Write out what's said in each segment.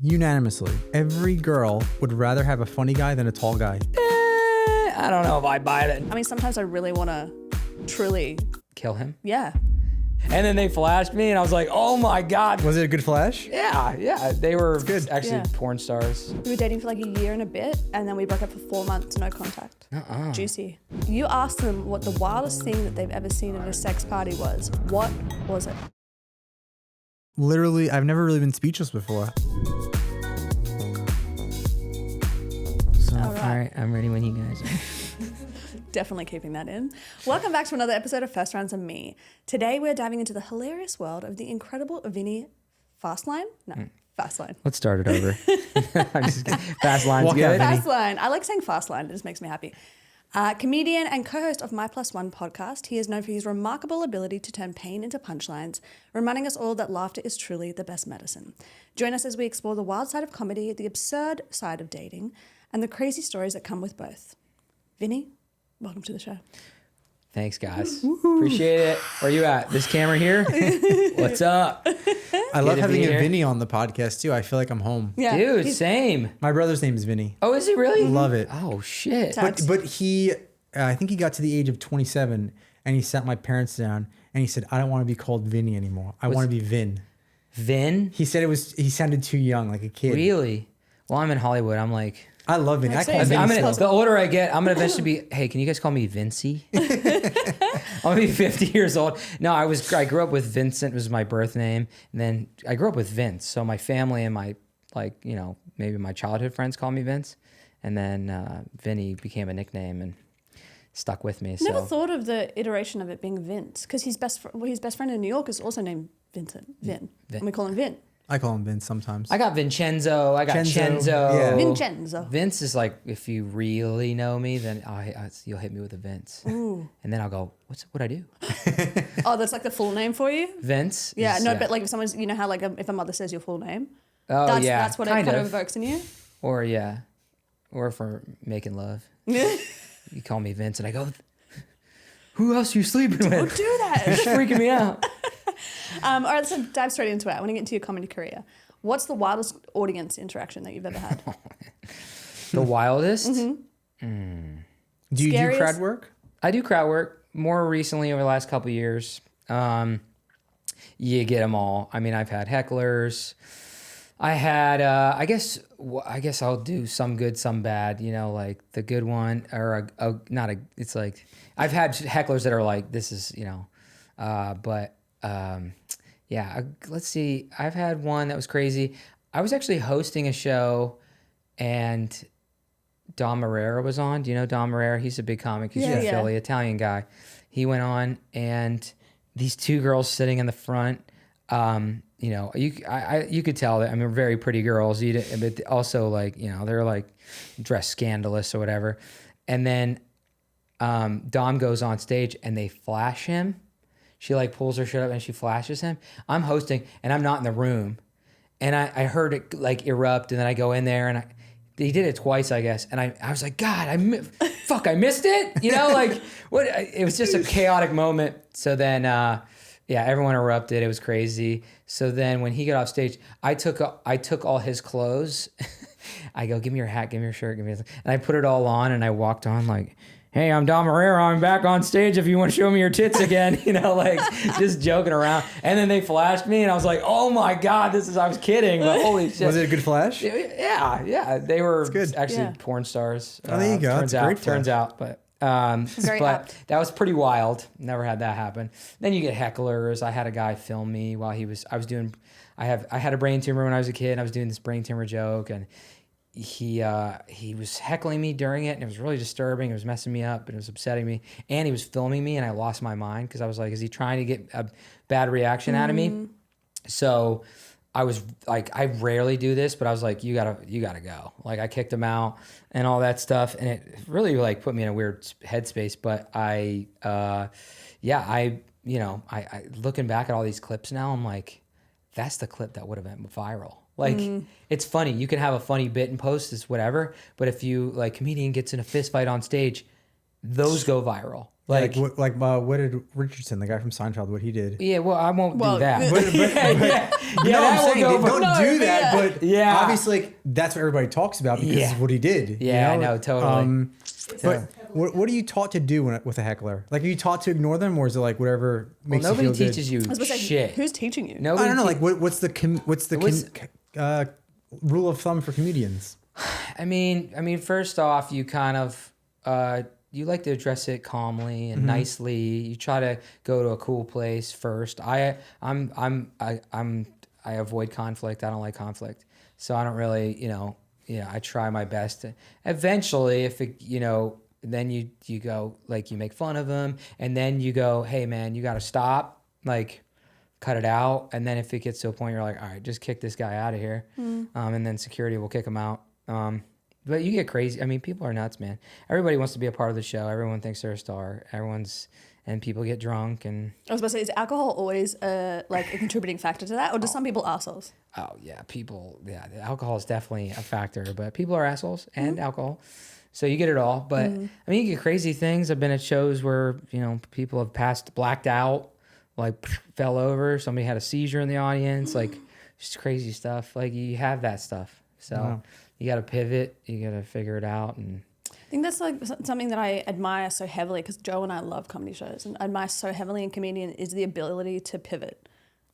unanimously, every girl would rather have a funny guy than a tall guy. I don't know if I buy it. I mean, sometimes I really want to truly Kill him. Yeah. And then they flashed me and I was like, oh my God. Was it a good flash? Yeah. They were actually Yeah. porn stars. We were dating for like a year and a bit, and then we broke up for 4 months, no contact. Juicy. You asked them what the wildest thing that they've ever seen at a sex party was. What was it? Literally, I've never really been speechless before. All right. I'm ready when you guys are. Definitely keeping that in. Welcome back to another episode of First Rounds and Me. Today we're diving into the hilarious world of the incredible Vinny Fasline. No, Fasline. Let's start it over. I'm just kidding. Fastline's good. Fasline. I like saying Fasline. It just makes me happy. Comedian and co-host of My+Plus podcast, he is known for his remarkable ability to turn pain into punchlines, reminding us all that laughter is truly the best medicine. Join us as we explore the wild side of comedy, the absurd side of dating, and the crazy stories that come with both. Vinny, welcome to the show. Thanks, guys. Appreciate it. Where you at? This camera here? What's up? I love having a Vinny on the podcast too. I feel like I'm home. Yeah, Dude, same. My brother's name is Vinny. Oh, is he really? Love it. Oh, shit. But he, I think he got to the age of 27 and he sat my parents down and he said, I don't want to be called Vinny anymore. I want to be Vin. Vin? He said he sounded too young, like a kid. Really? Well, I'm in Hollywood. I'm like... I love Vinny. I call him I'm Vinny gonna, still. the older I get, I'm going to eventually be, hey, can you guys call me Vincy? I'm going to be 50 years old. No, I grew up with Vincent was my birth name. And then I grew up with Vince. So my family and my, maybe my childhood friends call me Vince. And then Vinny became a nickname and stuck with me. Never thought of the iteration of it being Vince, because his best friend in New York is also named Vincent. Vin. And we call him Vin. I call him Vince sometimes. I got Vincenzo. I got Chenzo. Yeah. Vincenzo. Vince is like, if you really know me, then you'll hit me with a Vince. Ooh. And then I'll go, what'd I do? Oh, that's like the full name for you? Vince? Yeah, but like if someone's, you know how like if a mother says your full name? Oh, That's what it kind of evokes in you? Or for making love. Yeah. You call me Vince and I go, who else are you sleeping with? Don't do that. It's freaking me out. All right, let's dive straight into it. I want to get into your comedy career. What's the wildest audience interaction that you've ever had? The wildest? Mm-hmm. Do you do crowd work? I do crowd work more recently over the last couple of years. You get them all. I mean, I've had hecklers. I had, I guess I'll do some good, some bad, like the good one or it's like, I've had hecklers that are like, this is, let's see. I've had one that was crazy. I was actually hosting a show and Dom Marrera was on. Do you know Dom Marrera? He's a big comic. He's from Philly, Italian guy. He went on and these two girls sitting in the front, you could tell that, very pretty girls, but also they're like dressed scandalous or whatever. And then Dom goes on stage and they flash him. She pulls her shirt up and she flashes him. I'm hosting and I'm not in the room. And I heard it erupt and then I go in there and he did it twice, I guess. And I was like, God, I missed it. What? It was just a chaotic moment. So then, everyone erupted. It was crazy. So then when he got off stage, I took all his clothes. I go, give me your hat, give me your shirt, give me this. And I put it all on and I walked on like, hey, I'm Dom Marrera. I'm back on stage if you want to show me your tits again, just joking around. And then they flashed me and I was like, oh my God, I was kidding, but holy shit. Was it a good flash? Yeah. They were actually Yeah. porn stars. Oh, there you go. Turns out, but that was pretty wild. Never had that happen. Then you get hecklers. I had a guy film me while I had a brain tumor when I was a kid and I was doing this brain tumor joke and he was heckling me during it and it was really disturbing. It was messing me up and it was upsetting me. And he was filming me and I lost my mind because I was like, is he trying to get a bad reaction out of me? So I was like, I rarely do this, but I was like, you gotta go. Like I kicked him out and all that stuff. And it really put me in a weird headspace. But I looking back at all these clips now, I'm like, that's the clip that would have went viral. It's funny. You can have a funny bit and post this, whatever. But if you comedian gets in a fist fight on stage, those go viral. Like, what did Richardson, the guy from Seinfeld, what he did? yeah, well, I won't do that. But, Yeah, no, I'm that will saying go for- don't do that. But Yeah. obviously, like, that's what everybody talks about because Yeah. it's what he did. Yeah, you know? I know, totally. But what are you taught to do with a heckler? Like, are you taught to ignore them, or is it like whatever Well, makes nobody you feel teaches you I was about to say, shit. who's teaching you? good? Nobody I don't know. te- Like, what's the rule of thumb for comedians? I mean, first off, you kind of you like to address it calmly and nicely. You try to go to a cool place first. I avoid conflict. I don't like conflict, so I don't really, I try my best. Eventually, if it, then you go, like, you make fun of them, and then you go, hey man, you got to stop, like, cut it out. And then if it gets to a point, you're like, all right, just kick this guy out of here, and then security will kick him out. But you get crazy. I mean, people are nuts, man. Everybody wants to be a part of the show. Everyone thinks they're a star. And people get drunk. And I was about to say, is alcohol always like a contributing factor to that, or do some people assholes? oh yeah, the alcohol is definitely a factor. But people are assholes and alcohol, so you get it all. But I mean, you get crazy things. I've been at shows where people have blacked out, like fell over. Somebody had a seizure in the audience, like just crazy stuff. Like, you have that stuff, so. Wow. You got to pivot. You got to figure it out. And I think that's like something that I admire so heavily, because Joe and I love comedy shows, and I admire so heavily in comedian is the ability to pivot.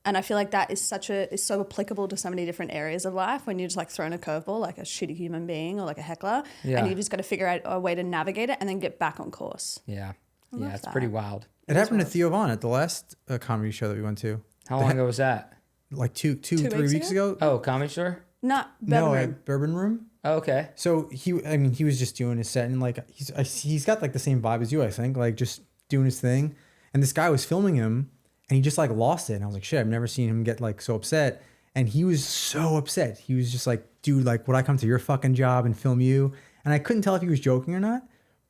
And I feel like that is so applicable to so many different areas of life when you're just like thrown a curveball, like a shitty human being or like a heckler, and you just got to figure out a way to navigate it and then get back on course. yeah, love it's that. pretty wild. It happened to Theo Vaughn at the last comedy show that we went to. How long ago was that? Like 3 weeks weeks ago. Oh, Comedy Store? Not No, Bourbon. at Bourbon Room. Oh, okay. So he was just doing his set, and like he's got like the same vibe as you, I think, like just doing his thing. And this guy was filming him, and he just like lost it. And I was like, shit, I've never seen him get like so upset. And he was so upset. He was just like, dude, like, would I come to your fucking job and film you? And I couldn't tell if he was joking or not.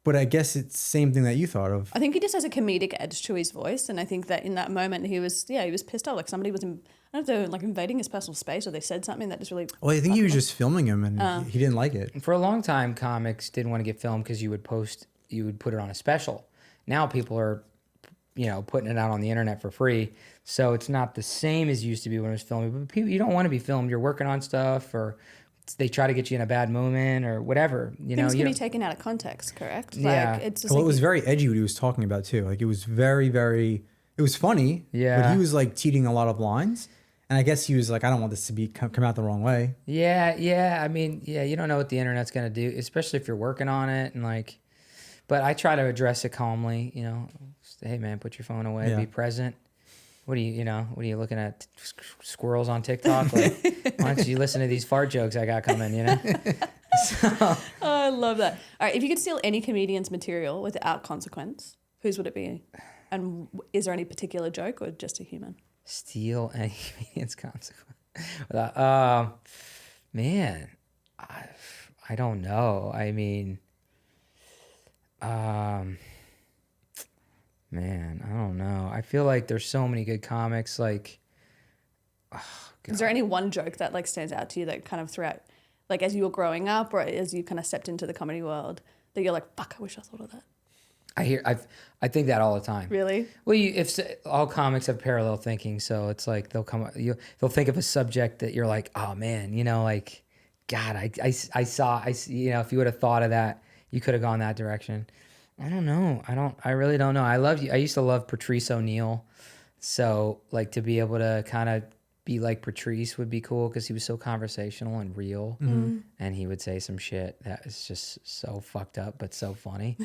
But I guess it's the same thing that you thought of. I think he just has a comedic edge to his voice, and I think that in that moment he was pissed off. Like somebody was, I don't know if they were like invading his personal space, or they said something that just really. Well, I think he was just filming him, and he didn't like it. For a long time, comics didn't want to get filmed because you would put it on a special. Now people are, putting it out on the internet for free. So it's not the same as it used to be when it was filming. But people, you don't want to be filmed. You're working on stuff, or they try to get you in a bad moment or whatever. Things can be taken out of context, correct? Yeah. Like, it's just Well, like it was very edgy what he was talking about too. Like it was very, very. It was funny. Yeah. But he was like cheating a lot of lines, and I guess he was like, I don't want this to come out the wrong way. Yeah. I mean, you don't know what the internet's going to do, especially if you're working on it. And like, but I try to address it calmly, Just, hey man, put your phone away, Yeah. be present. What are you looking at? Squirrels on TikTok? Like, why don't you listen to these fart jokes I got coming, So, Oh, I love that. All right, if you could steal any comedian's material without consequence, whose would it be? And is there any particular joke or just a human? steal any comedian's consequence. Man, I don't know. I mean, man, I don't know. I feel like there's so many good comics. Like, Is there any one joke that like stands out to you that kind of throughout, like as you were growing up or as you kind of stepped into the comedy world, that you're like, fuck, I wish I thought of that. I think that all the time. Really? Well, all comics have parallel thinking, so it's like they'll think of a subject that you're like, oh man, like, God, I see, if you would have thought of that, you could have gone that direction. I don't know. I really don't know. I used to love Patrice O'Neill, so like to be able to kind of be like Patrice would be cool because he was so conversational and real, and he would say some shit that is just so fucked up but so funny.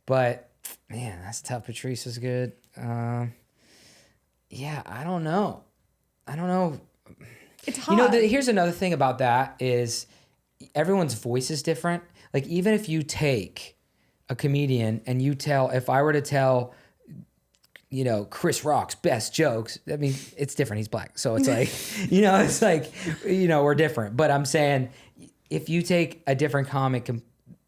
But man, that's tough. Patrice is good. Yeah, I don't know. It's hard. Here's another thing about that is everyone's voice is different. Like even if you take a comedian and if I were to tell, Chris Rock's best jokes, I mean, it's different. He's black. So it's like, it's like, we're different. But I'm saying if you take a different comic,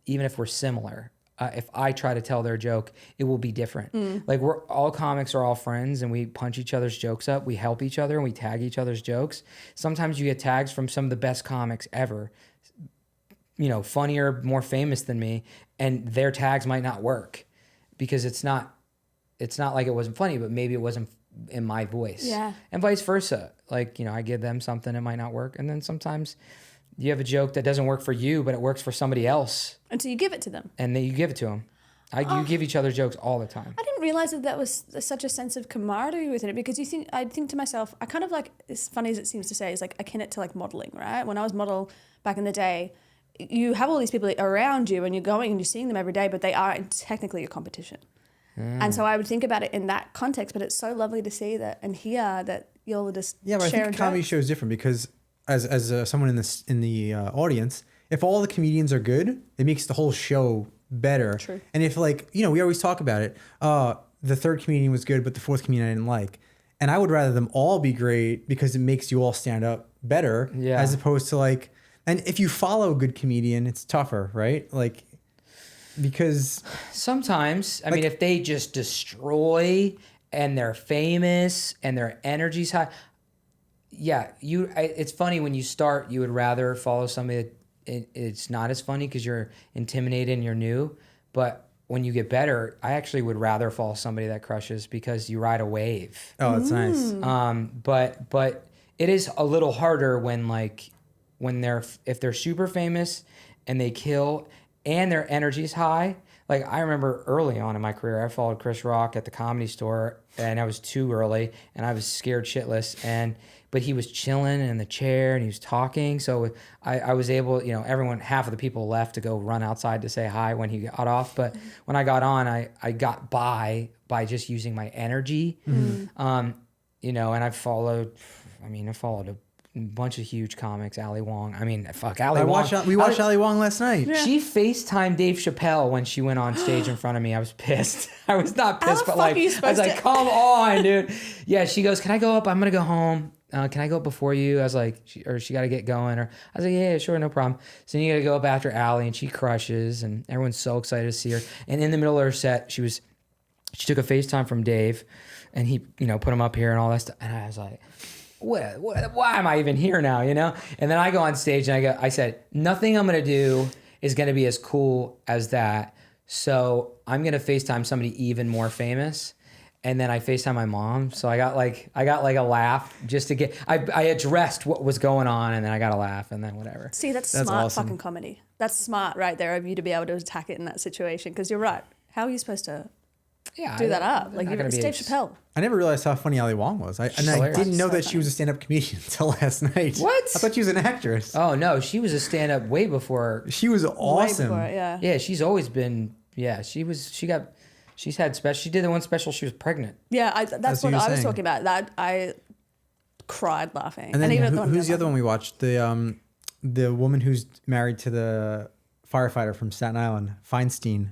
even if we're similar, if I try to tell their joke, it will be different. Like all comics are all friends and we punch each other's jokes up. We help each other and we tag each other's jokes. Sometimes you get tags from some of the best comics ever, funnier, more famous than me, and their tags might not work because it's not it's not like it wasn't funny, but maybe it wasn't in my voice. Yeah. And vice versa. Like, I give them something, it might not work. And then sometimes you have a joke that doesn't work for you, but it works for somebody else. And so you give it to them. And then you give it to them. You give each other jokes all the time. I didn't realize that was such a sense of camaraderie within it, because I think to myself, I kind of like, as funny as it seems to say, is like akin it to like modeling, right? When I was model back in the day, you have all these people around you and you're going and you're seeing them every day, but they are technically your competition. And so I would think about it in that context, but it's so lovely to see that and hear that you'll just but I think a comedy show is different because as someone in the audience, if all the comedians are good, it makes the whole show better. True. And if we always talk about it, the third comedian was good, but the fourth comedian I didn't like. And I would rather them all be great because it makes you all stand up better as opposed to and if you follow a good comedian, it's tougher, right? Because sometimes, I mean, if they just destroy and they're famous and their energy's high, it's funny when you start, you would rather follow somebody that it's not as funny because you're intimidated and you're new. But when you get better, I actually would rather follow somebody that crushes because you ride a wave. Oh, that's nice. But it is a little harder when if they're super famous and they kill and their energy's high. Like I remember early on in my career, I followed Chris Rock at the Comedy Store and I was too early and I was scared shitless. But he was chilling in the chair and he was talking. So I was able, half of the people left to go run outside to say hi when he got off. But when I got on, I got by just using my energy. And I followed a bunch of huge comics. Ali Wong. I mean, fuck, Ali Wong. We watched Ali Wong last night. Yeah. She FaceTimed Dave Chappelle when she went on stage in front of me. I was pissed. I was not pissed, but I was like, come on, dude. Yeah, she goes, can I go up? I'm going to go home. Can I go up before you? I was like, she got to get going. Or I was like, yeah, sure, no problem. So you got to go up after Ali, and she crushes, and everyone's so excited to see her. And in the middle of her set, she took a FaceTime from Dave, and he, put him up here and all that stuff. And I was like, why am I even here now? And then I go on stage and I said, nothing I'm going to do is going to be as cool as that. So I'm going to FaceTime somebody even more famous. And then I FaceTime my mom. So I got a laugh just to get, I addressed what was going on and then I got a laugh and then whatever. See, that's smart awesome. Fucking comedy. That's smart right there of you to be able to attack it in that situation. Because you're right. How are you supposed to do that up? Like it's Dave Chappelle. I never realized how funny Ali Wong was. I didn't know that she was a stand-up comedian until last night. What? I thought she was an actress. Oh no, she was a stand-up way before. She was awesome. Way before, yeah, she's always been. Yeah, she had special. She did the one special. She was pregnant. Yeah, that's what I was talking about. That I cried laughing. And then who's the other one we watched? The woman who's married to the firefighter from Staten Island, Feinstein.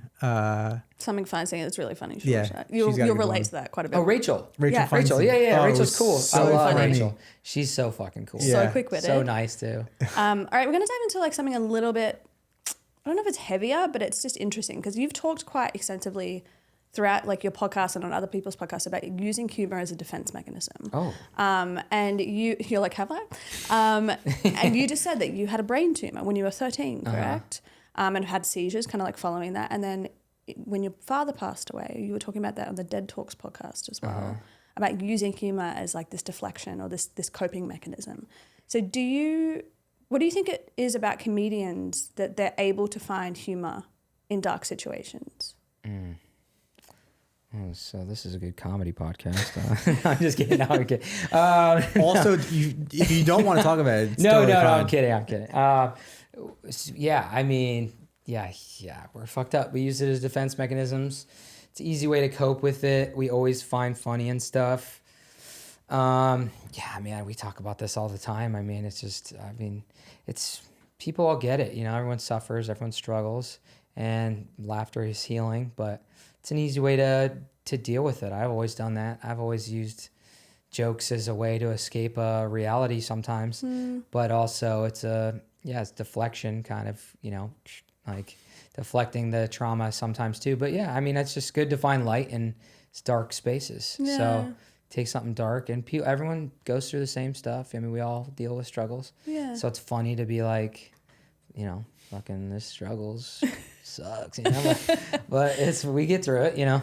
Something Feinstein. It's really funny. Yeah, you'll relate to that quite a bit. Oh, Rachel. Yeah. Rachel. Yeah. Oh, Rachel's cool. So I love funny. Rachel. She's so fucking cool. Yeah. So quick-witted. So nice too. All right, we're gonna dive into something a little bit. I don't know if it's heavier, but it's just interesting because you've talked quite extensively throughout your podcast and on other people's podcasts about using humor as a defense mechanism. Oh. And you're like, have I? And you just said that you had a brain tumor when you were 13, correct? And had seizures, kind of following that. And then when your father passed away, you were talking about that on the Dead Talks podcast as well, about using humor as this deflection or this coping mechanism. So what do you think it is about comedians that they're able to find humor in dark situations? Oh, so this is a good comedy podcast. I'm just kidding. No, I'm kidding. Also, if you don't want to talk about it, it's no, totally fine. I'm kidding. Yeah, we're fucked up. We use it as defense mechanisms. It's an easy way to cope with it. We always find funny and stuff. We talk about this all the time. It's people all get it. Everyone suffers, everyone struggles, and laughter is healing, but it's an easy way to deal with it. I've always done that. I've always used jokes as a way to escape a reality sometimes, but also it's deflection, kind of, deflecting the trauma sometimes too. But it's just good to find light in dark spaces. Yeah. So take something dark, and everyone goes through the same stuff. We all deal with struggles. Yeah. So it's funny to be you know, fucking this struggles sucks, you know, but we get through it, you know.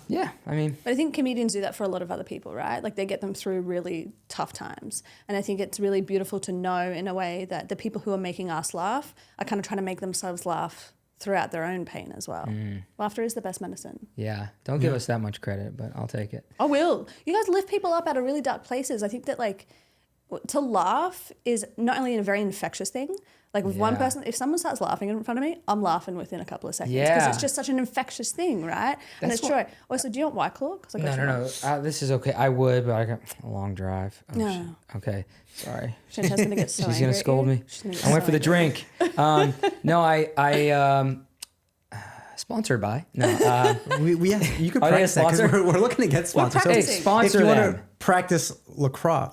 Yeah, I mean, But I think comedians do that for a lot of other people, right? Like they get them through really tough times. And I think it's really beautiful to know in a way that the people who are making us laugh are kind of trying to make themselves laugh throughout their own pain as well. Laughter is the best medicine. yeah, don't give us that much credit, but I'll take it. I will. You guys lift people up out of really dark places. I think that like to laugh is not only a very infectious thing. Like with one Yeah. person, if someone starts laughing in front of me, I'm laughing within a couple of seconds because Yeah. it's just such an infectious thing, right? And That's it's joy. Also, do you want White Claw? Because I got you one. No. This is okay. I would, but I got a long drive. Oh, No. shit. Okay, sorry. Chantel's gonna get so She's angry gonna at scold you. me. She's gonna get I went so for the angry. drink. No, I sponsored by. No, You could Are they a practice that because sponsor? we're looking to get sponsors. So hey, practicing. if sponsor you want them. to practice LaCroix,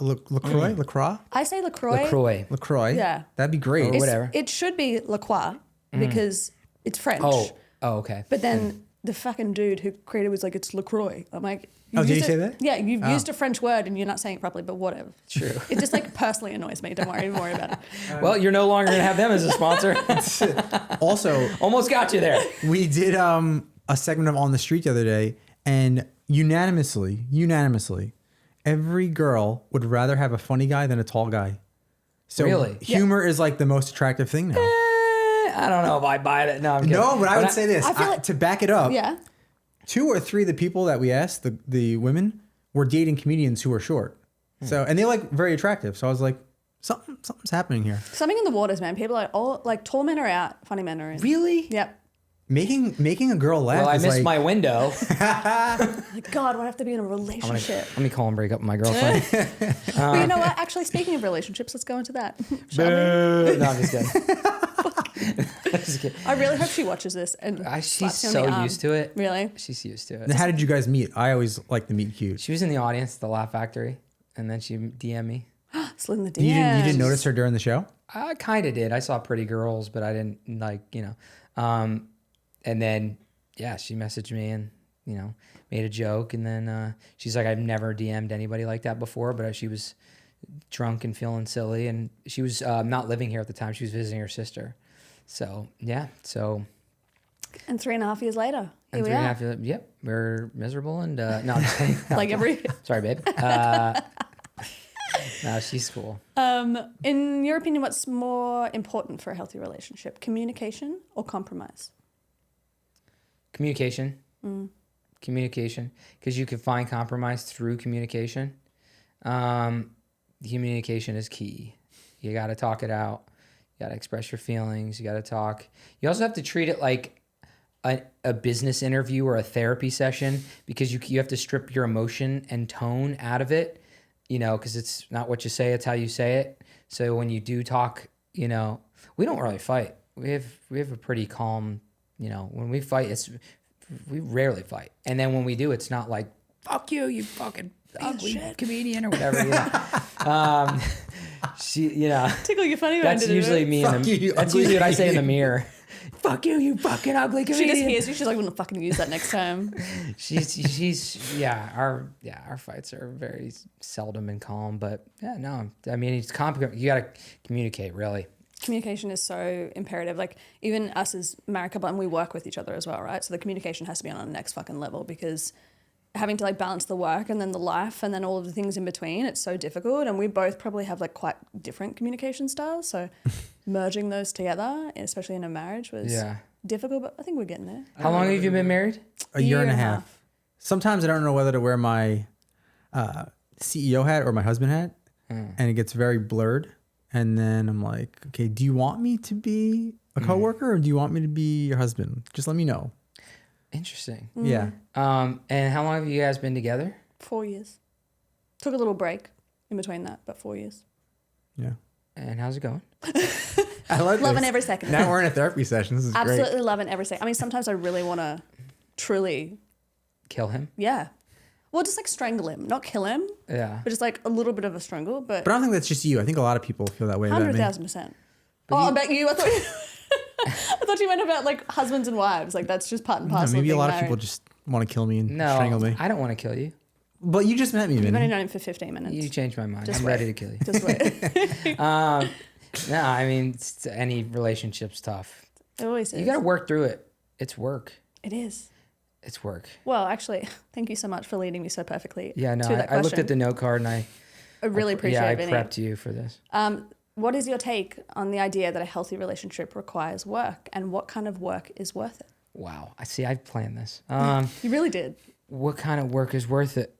I say LaCroix. LaCroix. Yeah. that'd be great. Or It's- whatever. It should be LaCroix because it's French. Oh, okay. But then the fucking dude who created it was like, it's LaCroix. I'm like, Oh, did used you say it- that? Yeah, you've used a French word and you're not saying it properly, but whatever. True. It just like personally annoys me. Don't worry about it. Well, you're no longer gonna have them as a sponsor. Also, Almost got you there. we did a segment of On the Street the other day, and unanimously, every girl would rather have a funny guy than a tall guy. So Really? humor is like the most attractive thing now. I don't know if I buy it. No, I'm kidding. No, but I would say this I feel like- to back it up. Yeah. 2 or 3 of the people that we asked, the women, were dating comedians who were short. So, and they like very attractive. So I was like, something's happening here. Something in the waters, man. People are like, oh, like tall men are out, funny men are in. Really? Yep. Making a girl laugh. Well, I is missed like, my window. Like, God, do I have to be in a relationship? Let me call and break up with my girlfriend. But you know what? Actually, speaking of relationships, let's go into that. Shall we? No, I'm just kidding. Just kidding. I really hope she watches this and She's slaps me on the so arm. used to it. Really? She's used to And it. how did you guys meet? I always like the meet cute. She was in the audience at the Laugh Factory, and then she DM'd me. Slid in the DMs. You didn't notice her during the show? I kind of did. I saw Pretty Girls, but I didn't like, you know. And then, yeah, she messaged me and, you know, made a joke. And then she's like, I've never DM'd anybody like that before, but she was drunk and feeling silly. And she was not living here at the time. She was visiting her sister. So, yeah. So, And 3.5 years later, here and we 3.5 are. years, yep, we're miserable. And no, I'm just kidding. Like every. Sorry, babe. No, she's cool. In your opinion, what's more important for a healthy relationship, communication or compromise? Communication. Communication. Because you can find compromise through communication. Communication is key. You got to talk it out. You got to express your feelings. You got to talk. You also have to treat it like a business interview or a therapy session, because you have to strip your emotion and tone out of it, you know, because it's not what you say, it's how you say it. So when you do talk, you know, we don't really fight. We have a pretty calm, you know, when we fight, we rarely fight. And then when we do, it's not like, fuck you, you fucking ugly comedian or whatever. You know? You know, Tickle your funny bone. that's usually me. Fuck you, That's ugly usually what I say in the comedian. mirror. Fuck you, you fucking ugly She comedian. just hears you. She's like, I'm gonna fucking use that next time. Our fights are very seldom and calm, but yeah, no, I mean, it's complicated. You gotta communicate, really. Communication is so imperative. Like even us as married couple, and we work with each other as well, right? So the communication has to be on the next fucking level, because having to like balance the work and then the life and then all of the things in between, it's so difficult. And we both probably have like quite different communication styles. So merging those together, especially in a marriage, was difficult, but I think we're getting there. How long have you been married? A year and a half. Sometimes I don't know whether to wear my CEO hat or my husband hat, and it gets very blurred. And then I'm like, okay, do you want me to be a coworker or do you want me to be your husband? Just let me know. Interesting. Yeah. And how long have you guys been together? 4 years. Took a little break in between that, but 4 years. Yeah. And how's it going? I love Loving this. every second. Now we're in a therapy session. This is Absolutely great. loving every second. I mean, sometimes I really want to truly, Kill him? yeah. Well, just like strangle him, not kill him, Yeah. but just like a little bit of a strangle, but But I don't think that's just you. I think a lot of people feel that way about me. 100,000%. Oh, about you? I thought I thought you meant about like husbands and wives. Like that's just part and No, parcel. maybe of a being lot of married. people just want to kill me and No, strangle me. I don't want to kill you. But you just met me, You've only Vinny. known him for 15 minutes. You changed my mind. Just I'm wait. ready to kill you. Just wait. No, I mean, any relationship's tough. It always is. You got to work through it. It's work. It is. It's work. Well, actually, thank you so much for leading me so perfectly. Yeah, no, to that I looked question. at the note card and I really appreciate it, I Vinny. prepped you for this. What is your take on the idea that a healthy relationship requires work, and what kind of work is worth it? Wow. I planned this. You really did. What kind of work is worth it?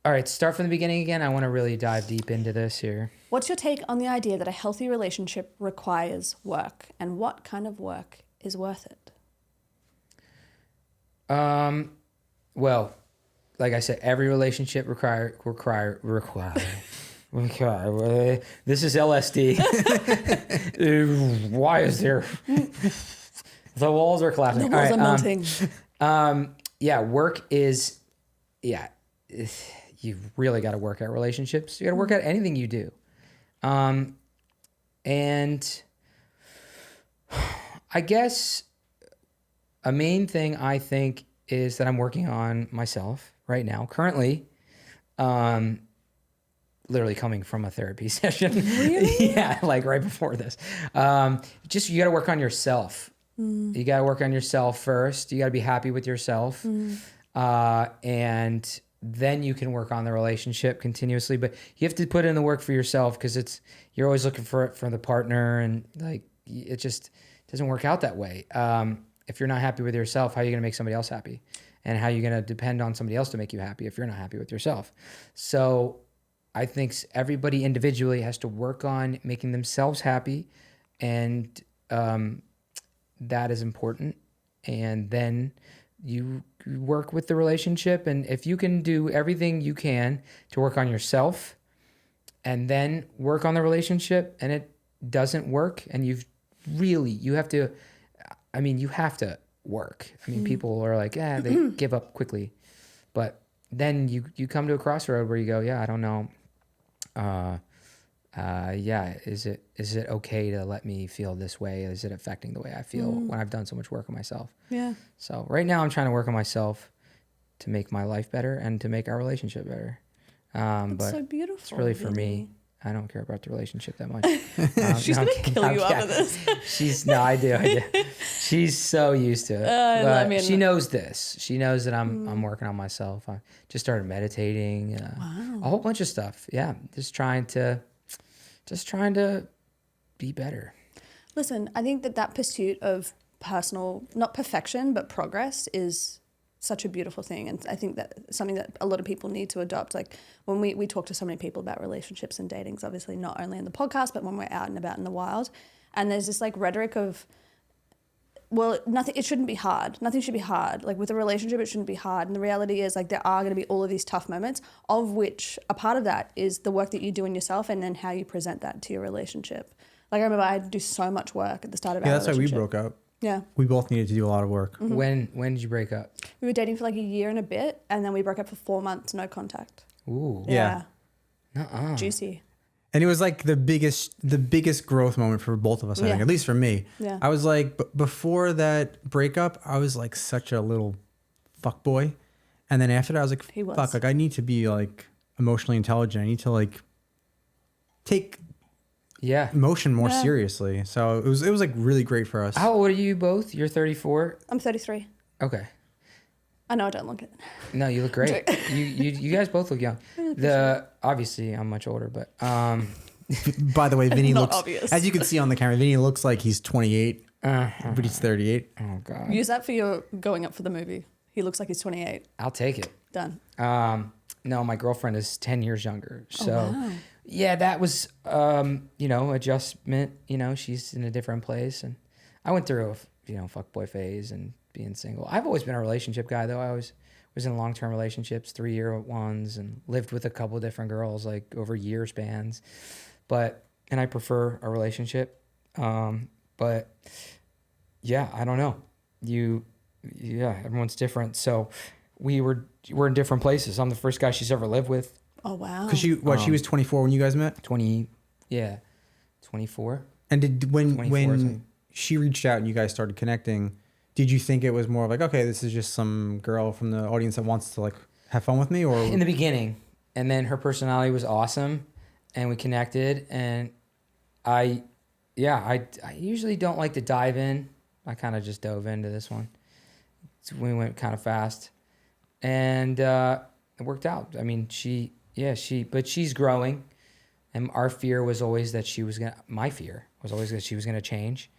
All right, start from the beginning again. I want to really dive deep into this here. What's your take on the idea that a healthy relationship requires work, and what kind of work is worth it? Well, like I said, every relationship require. This is LSD. Why is there? The walls are collapsing. The walls are melting. Yeah, work is. Yeah, you really got to work at relationships. You got to work at anything you do. And I guess a main thing I think is that I'm working on myself right now, currently, literally coming from a therapy session. Really? Yeah, like right before this. Just, you got to work on yourself. You got to work on yourself first. You got to be happy with yourself. And then you can work on the relationship continuously, but you have to put in the work for yourself, because you're always looking for it from the partner, and like, it just doesn't work out that way. If you're not happy with yourself, how are you going to make somebody else happy? And how are you going to depend on somebody else to make you happy if you're not happy with yourself? So I think everybody individually has to work on making themselves happy, and that is important. And then you work with the relationship, and if you can do everything you can to work on yourself and then work on the relationship, and it doesn't work, and you have to work. I mean, people are like, they give up quickly, but then you come to a crossroad where you go, I don't know. Is it okay to let me feel this way? Is it affecting the way I feel when I've done so much work on myself? Yeah. So right now I'm trying to work on myself to make my life better and to make our relationship better. That's but so beautiful. it's really for Vinny. me. I don't care about the relationship that much. She's going to kill you after this. I do. She's so used to it. But she knows this. She knows that I'm working on myself. I just started meditating, a whole bunch of stuff. Yeah. Just trying to be better. Listen, I think that pursuit of personal, not perfection, but progress is such a beautiful thing. And I think that something that a lot of people need to adopt. Like when we talk to so many people about relationships and datings, obviously not only in the podcast, but when we're out and about in the wild. And there's this like rhetoric of, well, it shouldn't be hard. Nothing should be hard. Like with a relationship, it shouldn't be hard. And the reality is like there are going to be all of these tough moments, of which a part of that is the work that you do in yourself and then how you present that to your relationship. Like I remember I had to do so much work at the start of our relationship. That's why we broke up. Yeah. We both needed to do a lot of work. When did you break up? We were dating for like a year and a bit, and then we broke up for 4 months, no contact. Ooh. Yeah. Juicy. And it was like the biggest growth moment for both of us, I think, at least for me. Yeah. I was like, before that breakup, I was like such a little fuck boy. And then after that, I was like, fuck, like I need to be like emotionally intelligent. I need to like take emotion more seriously. So it was like really great for us. How old are you both? You're 34? I'm 33. Okay. I know I don't look it. No, you look great. you guys both look young. Obviously I'm much older, but by the way, Vinny Not looks obvious. as you can see on the camera, Vinny looks like he's 28, but he's 38. Oh god. Use that for your going up for the movie. He looks like he's 28. I'll take it. Done. No, my girlfriend is 10 years younger. So wow. yeah, that was adjustment, she's in a different place, and I went through a fuckboy phase and being single. I've always been a relationship guy though. I was in long-term relationships, 3-year ones, and lived with a couple different girls like over year spans. And I prefer a relationship. But yeah, I don't know. Everyone's different. So we're in different places. I'm the first guy she's ever lived with. Oh wow. Because she was 24 when you guys met? 24. And when she reached out and you guys started connecting, did you think it was more like, okay, this is just some girl from the audience that wants to like have fun with me? Or in the beginning, and then her personality was awesome, and we connected, and I yeah, I usually don't like to dive in. I kind of just dove into this one. We went kind of fast, and it worked out. I mean, but she's growing, and our fear was always that my fear was always that she was gonna change,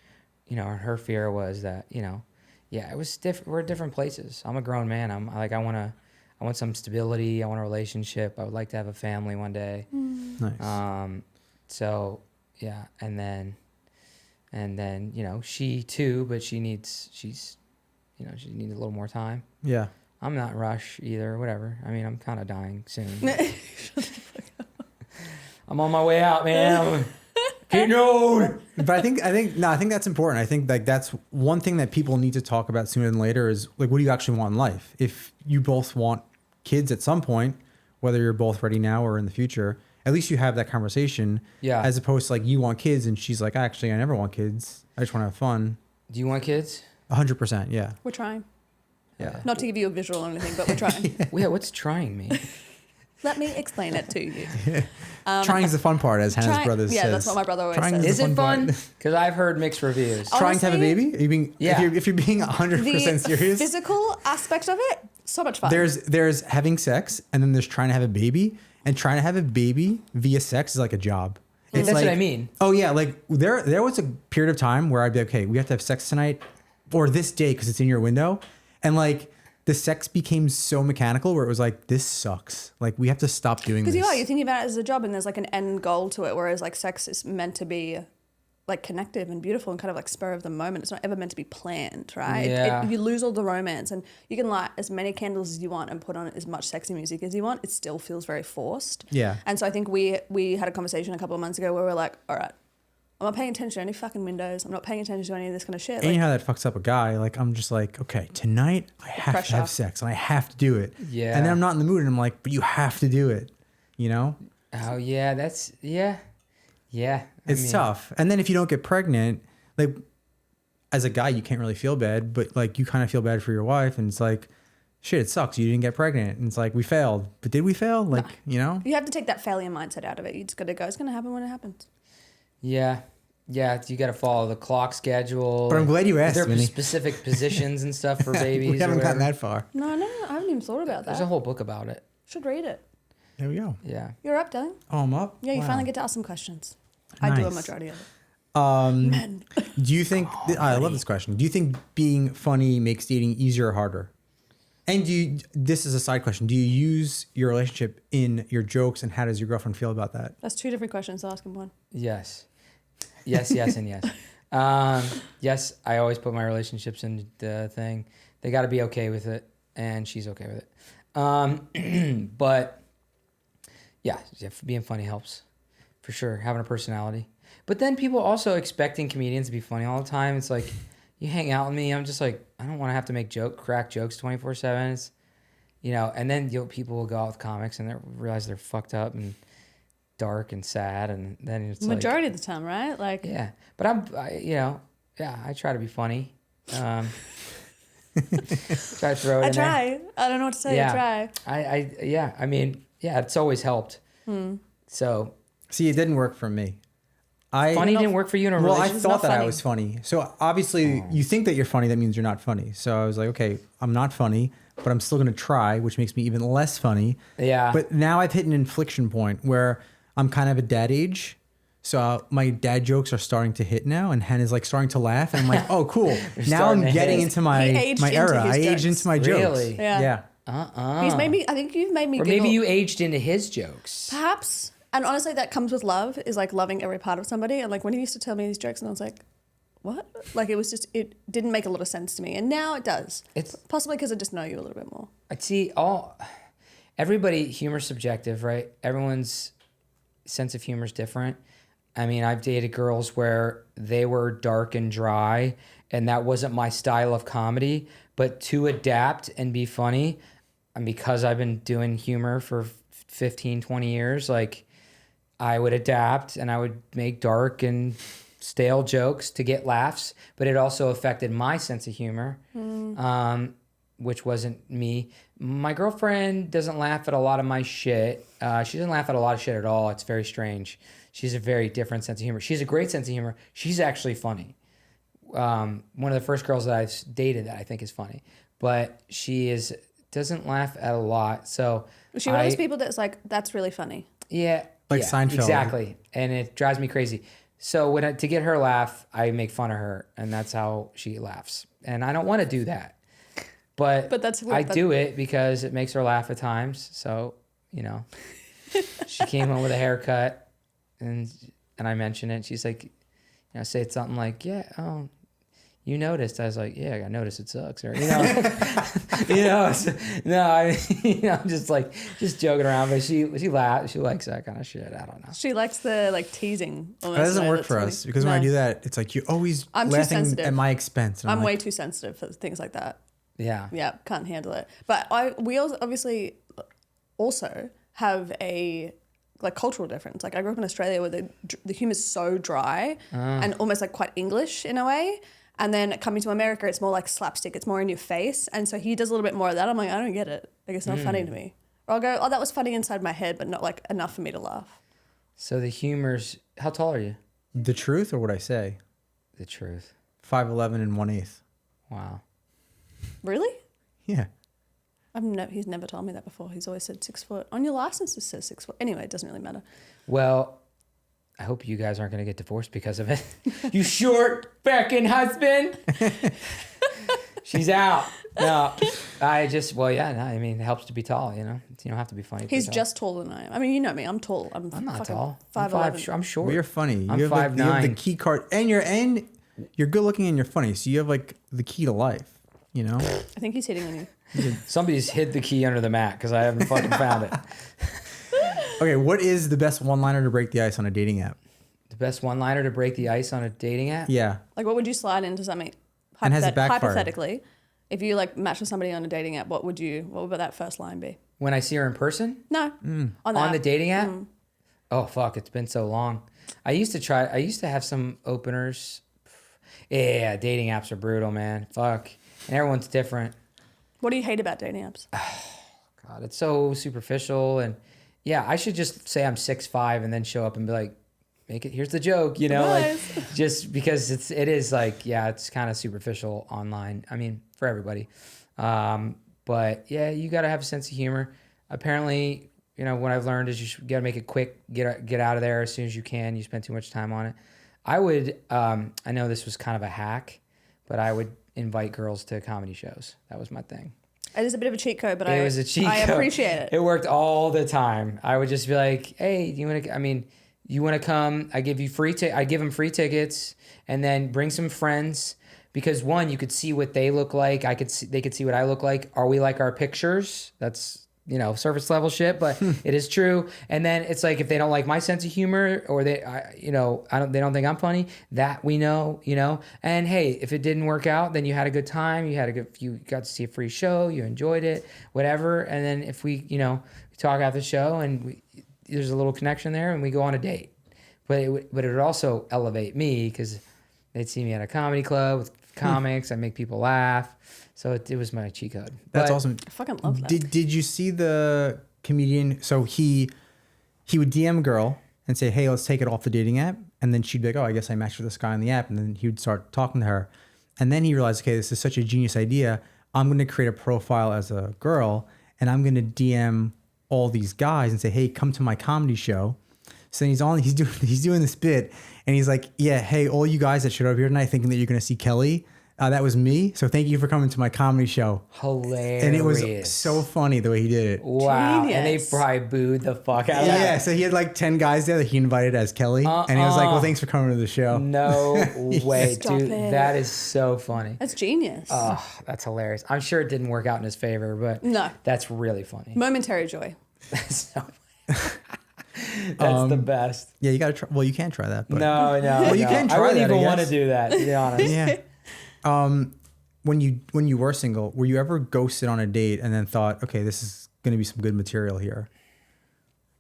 and her fear was that, it was different. We're at different places. I'm a grown man. I want some stability. I want a relationship. I would like to have a family one day. Nice. So yeah, and then, she too, but she needs a little more time. Yeah. I'm not in a rush either, whatever. I mean, I'm kind of dying soon. I'm on my way out, man. Getting old. But I think that's important. I think like that's one thing that people need to talk about sooner than later is like, what do you actually want in life? If you both want kids at some point, whether you're both ready now or in the future, at least you have that conversation. Yeah. As opposed to like you want kids and she's like, actually, I never want kids. I just want to have fun. Do you want kids? 100%. Yeah. We're trying. Yeah. Not to give you a visual or anything, but we're trying. Yeah, what's trying mean? Let me explain it to you. Trying is the fun part, as Hannah's brother says. Yeah, that's what my brother always says. Is it fun? part. Because I've heard mixed reviews. Trying to have a baby? Are you being, Yeah. if you're being 100% The serious, physical aspect of it, so much fun. there's having sex and then there's trying to have a baby, and trying to have a baby via sex is like a job. It's That's like, what I mean. Oh yeah, like there was a period of time where I'd be like, okay, we have to have sex tonight or this day because it's in your window, and like the sex became so mechanical where it was like, this sucks. Like we have to stop doing this. Because you're thinking about it as a job and there's like an end goal to it, whereas like sex is meant to be like connective and beautiful and kind of like spur of the moment. It's not ever meant to be planned, right? Yeah. You lose all the romance, and you can light as many candles as you want and put on as much sexy music as you want. It still feels very forced. Yeah. And so I think we had a conversation a couple of months ago where we're like, all right, I'm not paying attention to any fucking windows. I'm not paying attention to any of this kind of shit. And you know how that fucks up a guy. Like I'm just like, okay, tonight I have pressure. to have sex and I have to do it. Yeah. And then I'm not in the mood and I'm like, but you have to do it. You know? Oh yeah, yeah. It's tough. And then if you don't get pregnant, like as a guy, you can't really feel bad, but like you kind of feel bad for your wife, and it's like, shit, it sucks. You didn't get pregnant. And it's like, we failed. But did we fail? Like, you know? You have to take that failure mindset out of it. You just got to go, it's going to happen when it happens. Yeah. You got to follow the clock schedule. But I'm glad you asked, There are Vinny. specific positions and stuff for babies. We haven't gotten that far. No, I haven't even thought about There's that. a whole book about it. Should read it. There we go. Yeah. You're up, Dylan. Oh, I'm up? Yeah, you Wow. finally get to ask some questions. I do a Nice. majority of it. Do you think, I love this question. Do you think being funny makes dating easier or harder? And this is a side question. Do you use your relationship in your jokes, and how does your girlfriend feel about that? That's two different questions. I'll ask him one. Yes, and yes. Yes, I always put my relationships in the thing. They got to be okay with it, and she's okay with it. But yeah, being funny helps for sure. Having a personality, but then people also expecting comedians to be funny all the time. It's like, you hang out with me, I'm just like, I don't want to have to make crack jokes 24/7. It's, and then people will go out with comics and they realize they're fucked up and dark and sad, and then it's Majority of the time, right? Like, yeah. But I try to be funny. Try to throw it I in there. try. I don't know what to say. Yeah. I try. I mean, it's always helped. So See, it didn't work for me. funny didn't work for you in a Well, I relationship? thought that I funny. was funny. So obviously, you think that you're funny. That means you're not funny. So I was like, okay, I'm not funny, but I'm still going to try, which makes me even less funny. Yeah. But now I've hit an inflection point where I'm kind of a dad age. So my dad jokes are starting to hit now, and Hannah's like starting to laugh. And I'm like, oh, cool. Now I'm starting to getting hit. into my He aged my into era. his I aged jokes. into my jokes. Really? Yeah. Yeah. He's made me. I think you've made me. Or giggle. maybe you aged into his jokes. Perhaps. And honestly, that comes with love. Is like loving every part of somebody. And like when he used to tell me these jokes, and I was like, what? Like it didn't make a lot of sense to me, and now it does. It's- possibly because I just know you a little bit more. I see humor's subjective, right? Everyone's sense of humor is different. I mean, I've dated girls where they were dark and dry, and that wasn't my style of comedy. But to adapt and be funny, and because I've been doing humor for 15, 20 years, like I would adapt and I would make dark and stale jokes to get laughs, but it also affected my sense of humor, which wasn't me. My girlfriend doesn't laugh at a lot of my shit. She doesn't laugh at a lot of shit at all. It's very strange. She's a very different sense of humor. She has a great sense of humor. She's actually funny. One of the first girls that I've dated that I think is funny, but doesn't laugh at a lot. So Was she one of those people that's like, that's really funny? Yeah. Like yeah, Seinfeld. Exactly. And it drives me crazy. So to get her laugh, I make fun of her, and that's how she laughs. And I don't want to do that. But I do it because it makes her laugh at times. So, she came home with a haircut, and I mentioned it. She's like, say something like, yeah, oh, you noticed. I was like, yeah, I noticed it sucks. Or, no, I'm just joking around. But she laughs. She likes that kind of shit. I don't know. She likes the teasing. That doesn't work for us because when I do that, it's like you're always laughing at my expense. I'm way too sensitive for things like that. Yeah. Yeah, can't handle it. But we also obviously also have a cultural difference. Like I grew up in Australia where the humor is so dry and almost quite English in a way. And then coming to America, it's more like slapstick. It's more in your face. And so he does a little bit more of that. I'm like, I don't get it. It's not funny to me. Or I'll go, oh, that was funny inside my head, but not enough for me to laugh. So the humor's, how tall are you? The truth or what I say? The truth. 5'11" and 1/8. Wow. Really? Yeah. He's never told me that before. He's always said 6 foot. On your license it says 6 foot. Anyway, it doesn't really matter. Well, I hope you guys aren't going to get divorced because of it. You short fucking husband. She's out. No, it helps to be tall, You don't have to be funny. He's just taller than I am. I mean, you know me. I'm tall. I'm not tall. 5'11". I'm short. Well, you're funny. I'm you have 5'9". you have the key card, and you're good looking and you're funny. So you have the key to life. I think he's hitting on you. Somebody's hid the key under the mat because I haven't fucking found it. Okay, what is the best one-liner to break the ice on a dating app? The best one-liner to break the ice on a dating app? Yeah. What would you slide into something? And has it backfired? Hypothetically, if you match with somebody on a dating app, what would that first line be? When I see her in person? No. On the dating app? Oh, fuck. It's been so long. I used to have some openers. Yeah, dating apps are brutal, man. Fuck. And everyone's different. What do you hate about dating apps? God, it's so superficial. And yeah, I should just say I'm 6'5" and then show up and be like, here's the joke, just because it is it's kind of superficial online. I mean, for everybody. But yeah, you got to have a sense of humor. Apparently, what I've learned is you got to make it quick, get out of there as soon as you can. You spend too much time on it. I would, I know this was kind of a hack, but I would invite girls to comedy shows. That was my thing. It is a bit of a cheat code, but it was a cheat code. I appreciate it. It worked all the time. I would just be like, hey, you want to come? I give you I give them free tickets and then bring some friends because one, you could see what they look like. They could see what I look like. Are we like our pictures? That's, surface level shit, but it is true. And then it's if they don't like my sense of humor or they don't think I'm funny, that we know, and hey, if it didn't work out, then you had a good time. You got to see a free show. You enjoyed it, whatever. And then if we talk after the show and there's a little connection there and we go on a date, but it would also elevate me because they'd see me at a comedy club with comics. I make people laugh. So it was my cheat code. That's awesome. I fucking love that. Did you see the comedian? So he would DM a girl and say, hey, let's take it off the dating app. And then she'd be like, oh, I guess I matched with this guy on the app. And then he would start talking to her. And then he realized, okay, this is such a genius idea. I'm going to create a profile as a girl and I'm going to DM all these guys and say, hey, come to my comedy show. So then he's doing this bit and he's like, yeah, hey, all you guys that showed up here tonight thinking that you're going to see Kelly. That was me. So thank you for coming to my comedy show. Hilarious. And it was so funny the way he did it. Wow. Genius. And they probably booed the fuck out of Yeah. that. So he had 10 guys there that he invited as Kelly. And he was like, well, thanks for coming to the show. No way, Stop dude. it. That is so funny. That's genius. Oh, that's hilarious. I'm sure it didn't work out in his favor, but No. That's really funny. Momentary joy. That's the best. Yeah, you got to try. Well, you can't try that. But. No. Well, you can try I wouldn't that, even I want to guess. do that, to be honest. Yeah. When you were single, were you ever ghosted on a date and then thought, okay, this is going to be some good material here?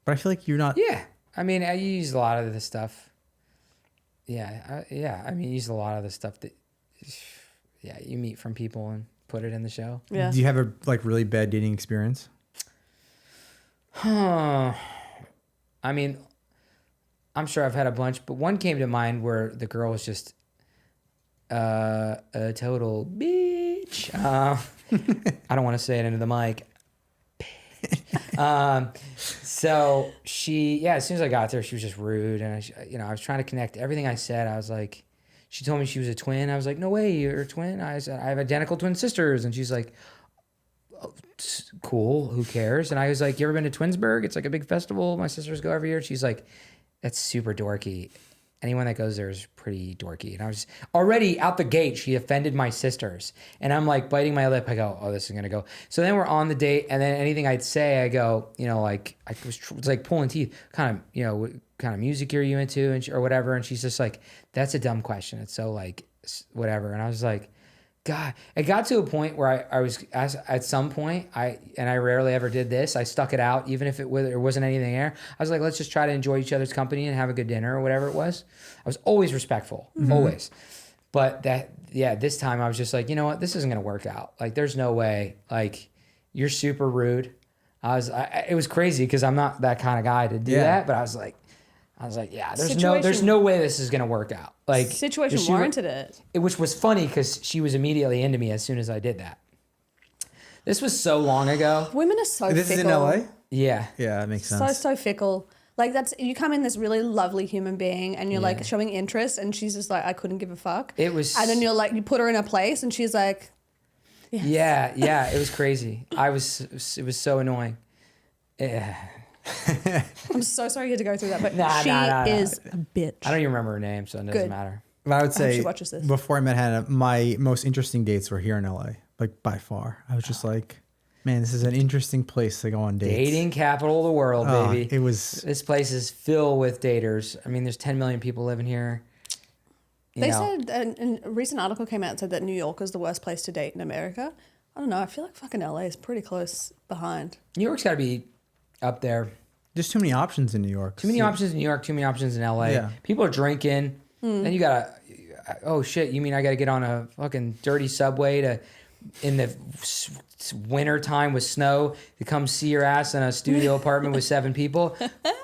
But I feel like you're not. Yeah. I mean, I use a lot of this stuff. Yeah. I mean, use a lot of the stuff that, you meet from people and put it in the show. Yeah. Do you have a like really bad dating experience? I mean, I'm sure I've had a bunch, but one came to mind where the girl was just a total bitch. I don't want to say it into the mic. So as soon as I got there, she was just rude, and I was trying to connect everything I said. I was like, she told me she was a twin. I was like, no way, you're a twin. I said, I have identical twin sisters, and she's like, oh, cool, who cares? And I was like, you ever been to Twinsburg? It's like a big festival. My sisters go every year. She's like, that's super dorky. Anyone that goes there is pretty dorky. And I was already out the gate. She offended my sisters. And I'm like biting my lip. I go, oh, this is going to go. So then we're on the date. And then anything I'd say, I go, like, it's like pulling teeth. Kind of, what kind of music are you into? And or whatever. And she's just like, that's a dumb question. It's so like, whatever. And I was like, God, it got to a point where I was at some point, I rarely ever did this. I stuck it out, even if there wasn't anything there. I was like, let's just try to enjoy each other's company and have a good dinner or whatever it was. I was always respectful, always. But this time I was just like, you know what? This isn't going to work out. Like, there's no way. Like, you're super rude. It was crazy because I'm not that kind of guy to do that. But I was like, yeah, there's no way this is gonna work out. Like, situation warranted it. Which was funny because she was immediately into me as soon as I did that. This was so long ago. Women are so This fickle. is in LA? Yeah. Yeah, that makes sense. So fickle. Like, you come in this really lovely human being and you're like showing interest, and she's just like, I couldn't give a fuck. It was. And then you're like, you put her in her place and she's like, yes. Yeah, it was crazy. It was so annoying. Yeah. I'm so sorry you had to go through that, but she is a bitch. I don't even remember her name, so it doesn't matter. But I would say she watches this. before I met Hannah, my most interesting dates were here in LA, like by far. I was just like, man, this is an interesting place to go on dates. Dating capital of the world, baby. It was. This place is filled with daters. I mean, there's 10 million people living here. They said, and a recent article came out and said that New York is the worst place to date in America. I don't know. I feel like fucking LA is pretty close behind. New York's got to be up there. There's too many options in New York. Too many options in New York, too many options in LA. Yeah. People are drinking. Then you gotta, oh shit, you mean I gotta get on a fucking dirty subway in the winter time with snow to come see your ass in a studio apartment with 7 people?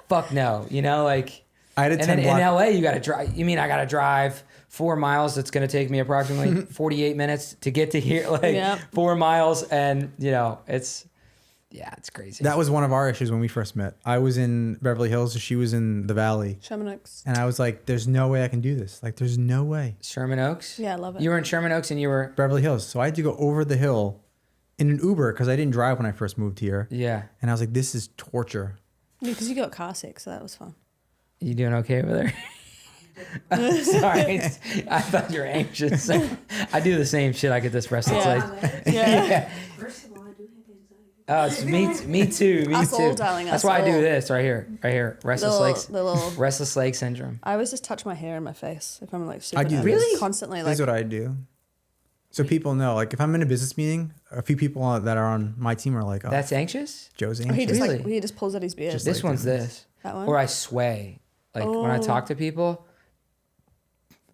Fuck no. Like, I had a and then in LA, you gotta drive. You mean I gotta drive 4 miles? That's gonna take me approximately 48 minutes to get to here. Like 4 miles, and it's crazy. That was one of our issues when we first met. I was in Beverly Hills, she was in the Valley. Sherman Oaks. And I was like, there's no way I can do this. Like, there's no way. Sherman Oaks? Yeah, I love it. You were in Sherman Oaks and you were... Beverly Hills. So I had to go over the hill in an Uber because I didn't drive when I first moved here. Yeah. And I was like, this is torture. Yeah, because you got car sick, so that was fun. You doing okay over there? Sorry. I thought you were anxious. I do the same shit. I get this restless legs. Yeah. Oh, it's me too. Me Us too. all, darling, That's us why I do all. this right here. Restless legs. The little... Restless leg syndrome. I always just touch my hair and my face if I'm like super I do nervous. really Constantly This like... is what I do. So people know, like if I'm in a business meeting, a few people that are on my team are like, oh, That's anxious? Joe's Or anxious. he just Really? he just pulls out his beard. Just This like one's this. That one? Or I sway. Like when I talk to people,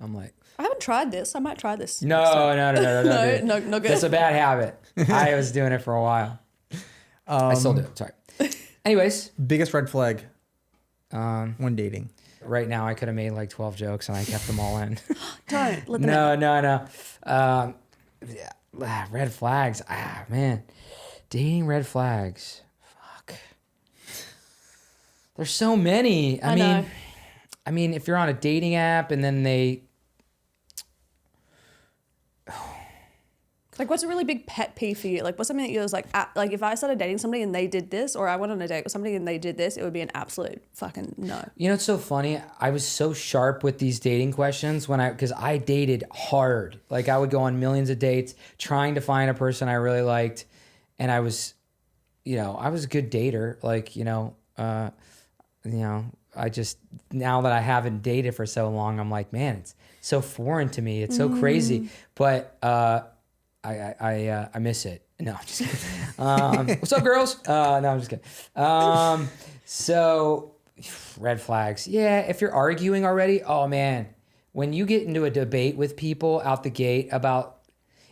I'm like, I haven't tried this. I might try this. no, dude. No, no good. That's a bad habit. I was doing it for a while. I still do. Sorry. Anyways, Biggest red flag when dating. right now I could have made like 12 jokes and I kept them all in. Don't let them in. No. Red flags. Man. Dating red flags. Fuck. There's so many. I know. I mean, if you're on a dating app and then they... Like, what's a really big pet peeve for you? Like, what's something that you was like if I started dating somebody and they did this, or I went on a date with somebody and they did this, it would be an absolute fucking no. You know, it's so funny. I was so sharp with these dating questions because I dated hard. Like I would go on millions of dates trying to find a person I really liked. And I was a good dater. Like, I just, now that I haven't dated for so long, I'm like, man, it's so foreign to me. It's so crazy. But, I miss it. No, I'm just kidding. What's up, girls? No, I'm just kidding. So red flags. Yeah. If you're arguing already, oh man, when you get into a debate with people out the gate about,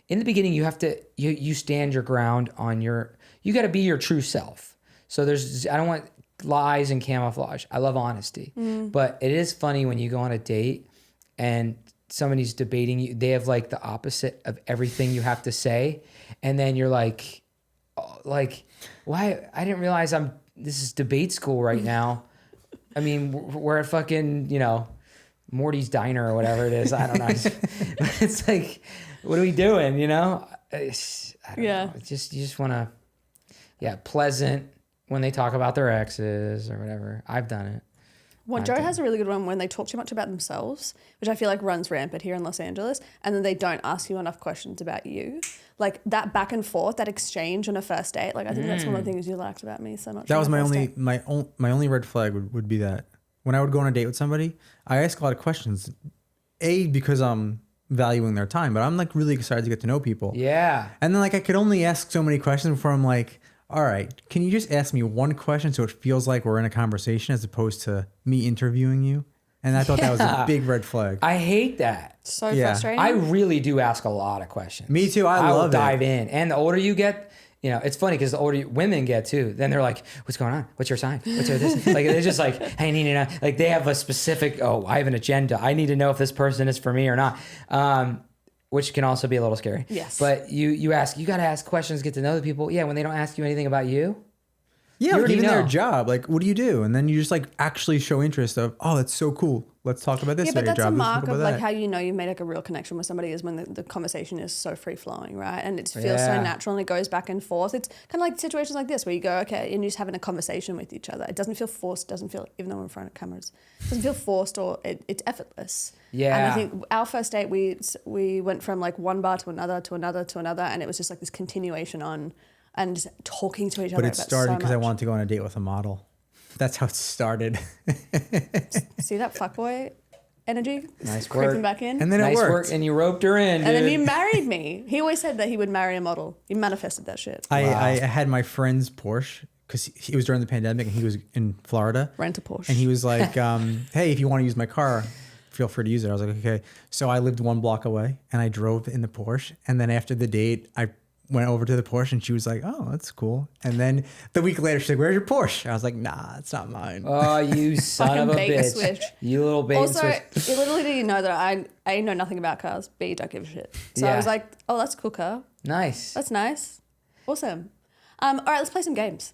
in the beginning, you have to, you stand your ground on you got to be your true self. So I don't want lies and camouflage. I love honesty. But it is funny when you go on a date and somebody's debating you, they have like the opposite of everything you have to say. And then you're like, oh, like, why? I didn't realize this is debate school right now. I mean, we're at fucking, Morty's Diner or whatever it is. I don't know. It's like, what are we doing? I don't know. It's just, you just want to, pleasant when they talk about their exes or whatever. I've done it. Well, Joe has a really good one when they talk too much about themselves, which I feel like runs rampant here in Los Angeles, and then they don't ask you enough questions about you. Like that back and forth, that exchange on a first date. Like I think that's one of the things you liked about me so much. That was my only red flag would be that when I would go on a date with somebody, I ask a lot of questions. Because I'm valuing their time, but I'm like really excited to get to know people. Yeah. And then like I could only ask so many questions before I'm like, all right, can you just ask me one question so it feels like we're in a conversation as opposed to me interviewing you? And I thought that was a big red flag. I hate that. So frustrating. I really do ask a lot of questions. Me too. I will love dive in. And the older you get, it's funny because the older women get too, then they're like, what's going on? What's your sign? What's your this? Like, they're just like, hey, I need to know. Like, they have a specific, I have an agenda. I need to know if this person is for me or not. Which can also be a little scary. Yes. But you got to ask questions, get to know the people. Yeah, when they don't ask you anything about you. Yeah, like even their job. Like, what do you do? And then you just like actually show interest of, oh, that's so cool. Let's talk about this. Yeah, but that's job. a mark of like how you know you've made like a real connection with somebody is when the conversation is so free flowing, right? And it feels so natural and it goes back and forth. It's kind of like situations like this where you go, okay, and you're just having a conversation with each other. It doesn't feel forced. It doesn't feel, even though we're in front of cameras, it doesn't feel forced or it's effortless. Yeah. And I think our first date, we went from like one bar to another, to another, to another. And it was just like this continuation on and just talking to each other. But it started because I wanted to go on a date with a model. That's how it started. See that fuckboy energy? Nice creeping work. back in. And then it worked. Work, and you roped her in, and then you married me. He always said that he would marry a model. You manifested that shit. I had my friend's Porsche because it was during the pandemic and he was in Florida. Rent a Porsche. And he was like, hey, if you want to use my car, feel free to use it. I was like, okay. So I lived one block away and I drove in the Porsche. And then after the date, I went over to the Porsche and she was like, oh, that's cool. And then the week later, she's like, where's your Porsche? I was like, nah, it's not mine. Oh, you son of a bait and bitch. switch. You little bait and switch. Also, little did you know that I know nothing about cars. B, don't give a shit. So I was like, oh, that's a cool car. Nice. That's nice. Awesome. All right, let's play some games.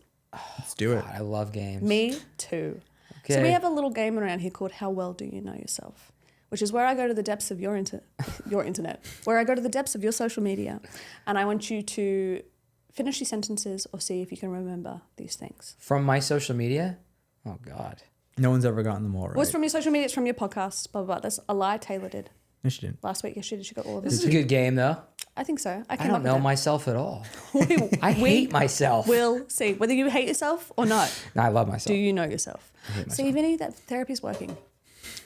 Let's do it. God, I love games. Me too. Okay. So we have a little game around here called How Well Do You Know Yourself? Which is where I go to the depths of your internet, where I go to the depths of your social media. And I want you to finish these sentences or see if you can remember these things. From my social media? Oh, God. No one's ever gotten them all right. What's from your social media? It's from your podcast, blah, blah, blah. That's a lie Taylor did. No, she didn't. Last week, yes, she did. She got all of This them. is a good game, though. I think so. I don't know myself at all. I We hate myself. We'll see. Whether you hate yourself or not, No, I love myself. do you know yourself? I hate myself. See, Vinny, that therapy's working.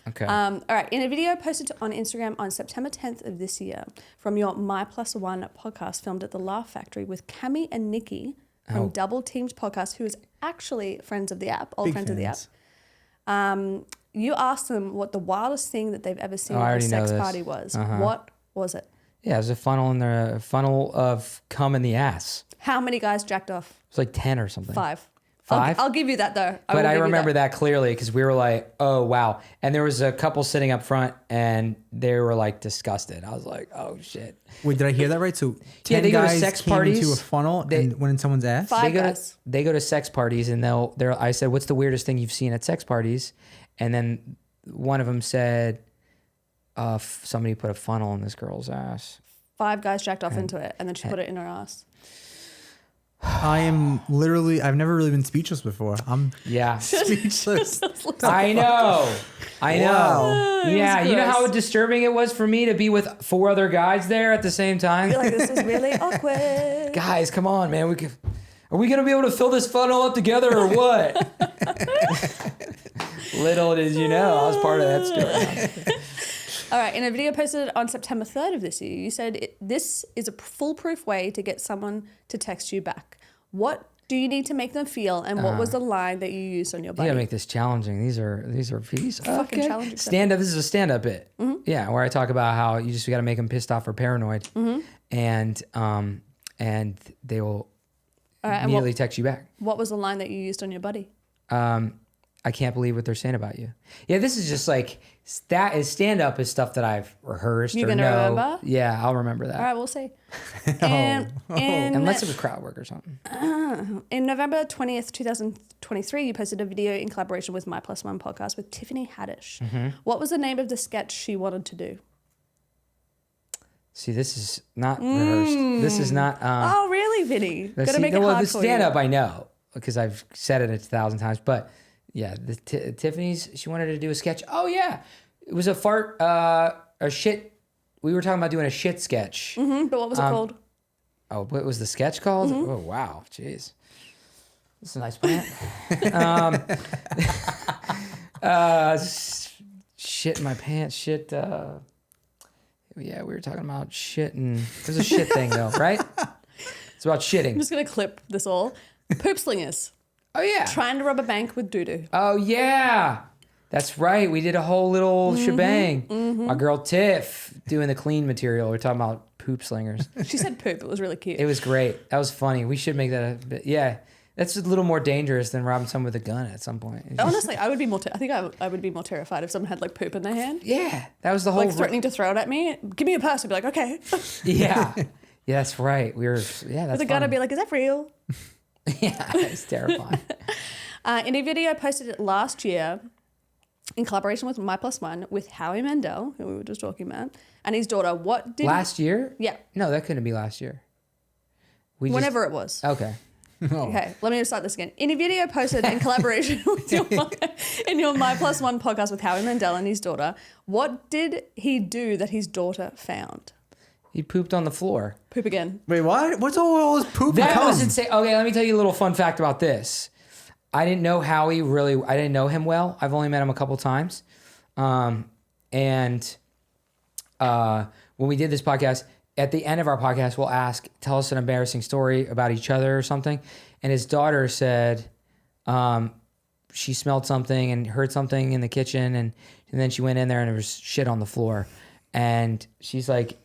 Okay. All right. In a video posted on Instagram on September 10th of this year from your My+One podcast filmed at the Laugh Factory with Cami and Nikki from Double Teamed Podcast, who is actually friends of the app, old Big friends of the app. fans. You asked them what the wildest thing that they've ever seen I at a already know sex this. party was. Uh-huh. What was it? Yeah, there's a funnel of cum in the ass. How many guys jacked off? It's like 10 or something. 5. 5? I'll give you that though. But I remember that clearly because we were like, oh, wow. And there was a couple sitting up front and they were like disgusted. I was like, oh, shit. Wait, did I hear that right? So 10 they go to guys sex came parties. into a funnel and went in someone's ass? 5 They go, guys. they go to sex parties and I said, what's the weirdest thing you've seen at sex parties? And then one of them said, somebody put a funnel in this girl's ass. 5 guys jacked off into it and then she put it in her ass. I am literally, I've never really been speechless before. I'm Yeah. speechless. I know. Wow. Yeah. You know gross. how disturbing it was for me to be with 4 other guys there at the same time? You're like, this is really awkward. Guys, come on, man. Are we going to be able to fill this funnel up together or what? Little did you know, I was part of that story. All right, in a video posted on September 3rd of this year, you said this is a foolproof way to get someone to text you back. What do you need to make them feel? And what was the line that you used on your You buddy? gotta make this challenging. These are fees. Fucking challenging. Stand up. This is a stand up bit. Yeah, where I talk about how you just got to make them pissed off or paranoid, and they will and immediately text you back. What was the line that you used on your buddy? I can't believe what they're saying about you. Yeah, this is just like that. Is stand up is stuff that I've rehearsed. You or gonna know. remember? Yeah, I'll remember that. All right, we'll see. And Unless it was crowd work or something. in November 20th, 2023, you posted a video in collaboration with My+One podcast with Tiffany Haddish. What was the name of the sketch she wanted to do? See, this is not rehearsed. This is not. Oh, really, Vinny? Gotta make it well, hard the for stand you. up I know because I've said it 1,000 times. But yeah, Tiffany's, she wanted to do a sketch. Oh yeah, it was a shit. We were talking about doing a shit sketch. But what was it called? Oh, what was the sketch called? Oh wow, jeez, this is a nice plant. Shit in my pants. Shit. Yeah, we were talking about shit, and it was a shit thing though, right? It's about shitting. I'm just gonna clip this all. Poop slingers. Oh yeah. Trying to rob a bank with doo-doo. Oh yeah. That's right. We did a whole little shebang. My girl Tiff doing the clean material. We're talking about poop slingers. She said poop. It was really cute. It was great. That was funny. We should make that a bit. Yeah. That's a little more dangerous than robbing someone with a gun at some point. Honestly, I would be more. I think I would be more terrified if someone had like poop in their hand, Yeah. That was the whole. like threatening to throw it at me. Give me a purse. I'd be like, okay. Yeah. Yeah, that's right. We were. Yeah, that's. With a gun, I'd be like, is that real? Yeah, it's terrifying. In a video posted last year in collaboration with My+One with Howie Mandel, who we were just talking about, and his daughter, what did... Last year? Yeah. No, that couldn't be last year. Whenever it was. Okay. Okay, let me start this again. In a video posted in collaboration with your My+One podcast with Howie Mandel and his daughter, what did he do that his daughter found? He pooped on the floor. Poop again. Wait, what? What's all this poop? That become? was insane. Okay, let me tell you a little fun fact about this. I didn't know Howie really. I didn't know him well. I've only met him a couple times. When we did this podcast, at the end of our podcast, we'll ask, tell us an embarrassing story about each other or something. And his daughter said she smelled something and heard something in the kitchen. And then she went in there and there was shit on the floor. And she's like,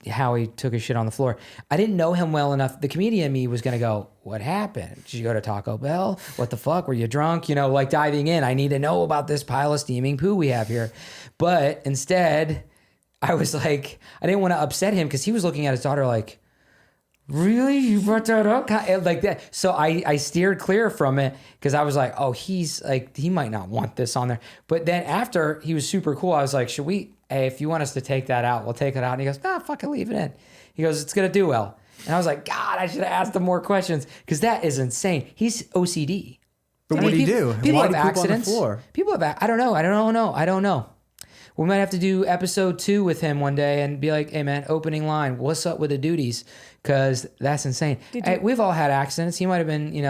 Howie took a shit on the floor. I didn't know him well enough. The comedian in me was going to go, what happened? Did you go to Taco Bell? What the fuck? Were you drunk? You know, like diving in. I need to know about this pile of steaming poo we have here. But instead, I was like, I didn't want to upset him because he was looking at his daughter like, really? You brought that up? Like that. So I steered clear from it because I was like, oh, he's like, he might not want this on there. But then after he was super cool, I was like, should we, hey, if you want us to take that out, we'll take it out. And he goes, nah, fucking leave it in. He goes, it's going to do well. And I was like, God, I should have asked him more questions because that is insane. He's OCD. But what do you do? People Why have do you poop on the accidents. floor? People have, I don't know. We might have to do episode 2 with him one day and be like, hey man, opening line, what's up with the duties? Because that's insane. We've all had accidents. He might have been, it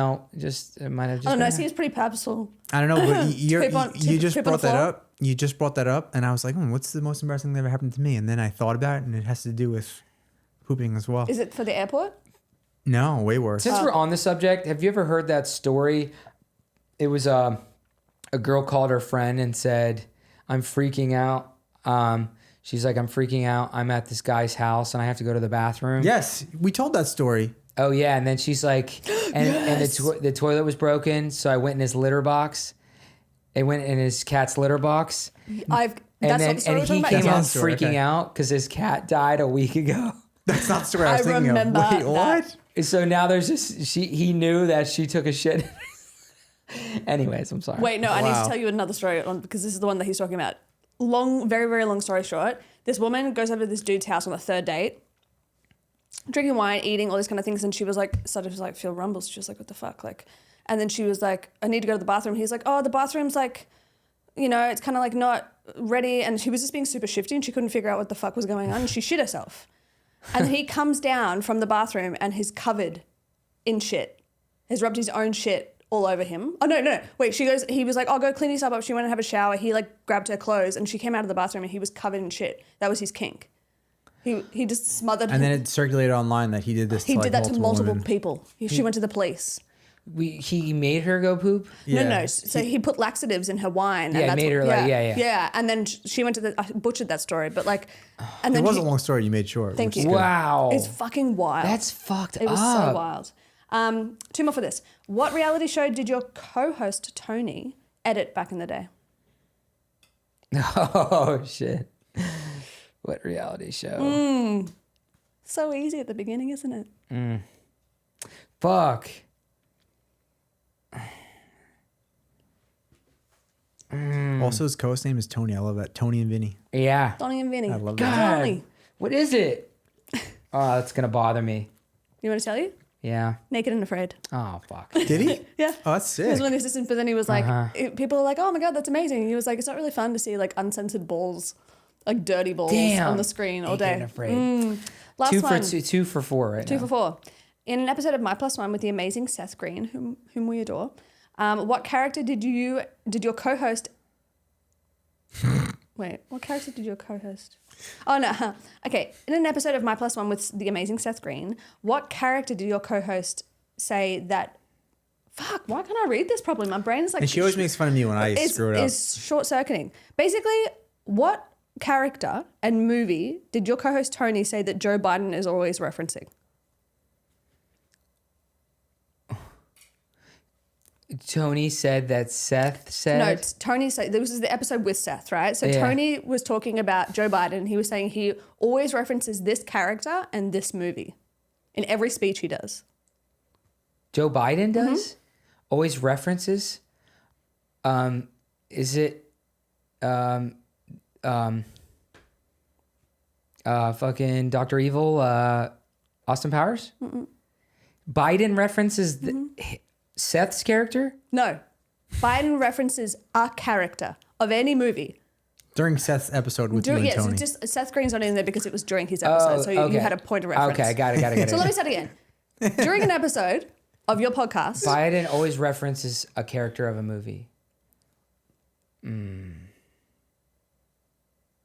might have just Oh, no, been- see, it's pretty purposeful. I don't know, but you just poop on brought the that floor? up. You just brought that up, and I was like, what's the most embarrassing thing that ever happened to me? And then I thought about it, and it has to do with pooping as well. Is it for the airport? No, way worse. Since we're on the subject, have you ever heard that story? It was a girl called her friend and said, I'm freaking out. She's like, I'm freaking out. I'm at this guy's house and I have to go to the bathroom. Yes, we told that story. Oh yeah. And then she's like, and the toilet was broken. So I went in his litter box. It went in his cat's litter box. That's not the story we're talking he about. came yet. home story, freaking okay. out because his cat died a week ago. That's not the story I was I thinking remember of. Wait, that. what? So now there's just, he knew that she took a shit. Anyways, I'm sorry. Wait, no, I need Wow. to tell you another story because this is the one that he's talking about. Long, very, very long story short. This woman goes over to this dude's house on the third date, drinking wine, eating, all these kind of things. And she was like, started to like feel rumbles. She was like, what the fuck? Like, and then she was like, I need to go to the bathroom. He's like, oh, the bathroom's like, it's kind of like not ready. And she was just being super shifty and she couldn't figure out what the fuck was going on. And she shit herself. And then he comes down from the bathroom and he's covered in shit. Has rubbed his own shit all over him. Oh, no. Wait, he was like, oh, go clean yourself up. She went and have a shower. He like grabbed her clothes and she came out of the bathroom and he was covered in shit. That was his kink. He just smothered And then it circulated online that he did this. he did that to multiple women. people. She went to the police. He made her go poop. No. So he put laxatives in her wine. Yeah, and made her like, yeah. Yeah, and then she went to the. I butchered that story, but like, and It then was a long story. You made short. Thank which you. is good. Wow. It's fucking wild. That's fucked up. It was so wild. 2 more for this. What reality show did your co-host Tony edit back in the day? Oh shit. What reality show? So easy at the beginning, isn't it? Fuck. Also, his co-host name is Tony. I love that. Tony and Vinny. Yeah. Donnie and Vinny. I love God. that. Tony. What is it? Oh, that's gonna bother me. You want to tell you? Yeah. Naked and Afraid. Oh fuck. Did he? Yeah. Oh, that's He was sick. one of the assistants, but then he was like, people are like, oh my God, that's amazing. He was like, it's not really fun to see like uncensored balls, like dirty balls Damn. on the screen all Naked day. and Afraid. Last Two one. for 2 for 4 right 2 now. for 4. In an episode of My+1 with the amazing Seth Green, whom we adore, what character did your co-host... Wait, what character did your co-host... Oh, no. Okay, in an episode of My+1 with the amazing Seth Green, what character did your co-host say that... Fuck, why can't I read this properly? My brain is like... And she always makes fun of me when I screw it up. Is short-circuiting. Basically, what character and movie did your co-host Tony say that Joe Biden is always referencing? Tony said that Seth said. No, Tony said this is the episode with Seth, right? So Yeah. Tony was talking about Joe Biden. He was saying he always references this character and this movie in every speech he does. Joe Biden does? Always references? Is it fucking Dr. Evil, Austin Powers? Biden references Seth's character? No, Biden references a character of any movie. During Seth's episode with you and Yes, Tony. just Seth Green's not in there because it was during his episode, so okay. you had a point of reference. Okay, got it. So let me start again. During an episode of your podcast, Biden always references a character of a movie. I'm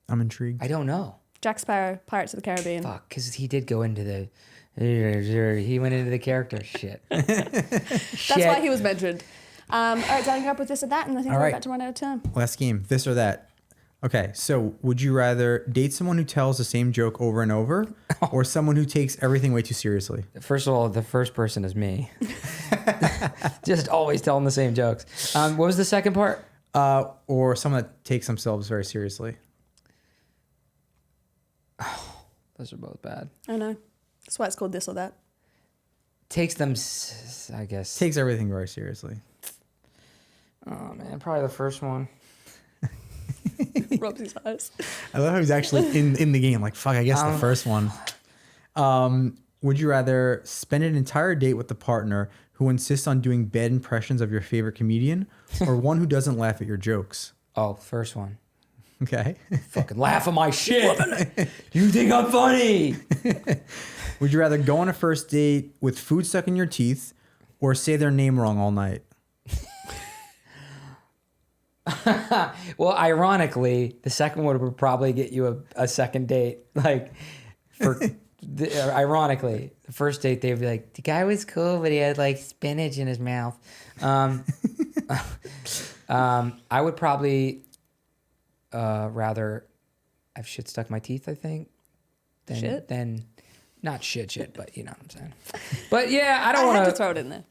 intrigued. I don't know. Jack Sparrow, Pirates of the Caribbean. Fuck, because he did go into the... He went into the character shit. That's why he was mentioned. All right, dialing up with this or that, and I think All we're right. about to run out of time. Last game, this or that. Okay, so would you rather date someone who tells the same joke over and over or someone who takes everything way too seriously? First of all, the first person is me. Just always telling the same jokes. What was the second part? Or someone that takes themselves very seriously? Those are both bad. I know. That's why it's called this or that. Takes them, I guess. Takes everything very seriously. Oh man, probably the first one. Rubs his eyes. I love how he's actually in the game. Like, fuck, I guess the first one. Would you rather spend an entire date with a partner who insists on doing bad impressions of your favorite comedian or one who doesn't laugh at your jokes? Oh, first one. Okay. Fucking laugh at my shit. You think I'm funny? Would you rather go on a first date with food stuck in your teeth or say their name wrong all night? Well, ironically, the second one would probably get you a second date. Like, ironically, the first date they'd be like, the guy was cool, but he had like spinach in his mouth. I would probably rather have shit stuck in my teeth, I think. Shit? Than not shit, but you know what I'm saying. But yeah, I I don't had want to throw it in there.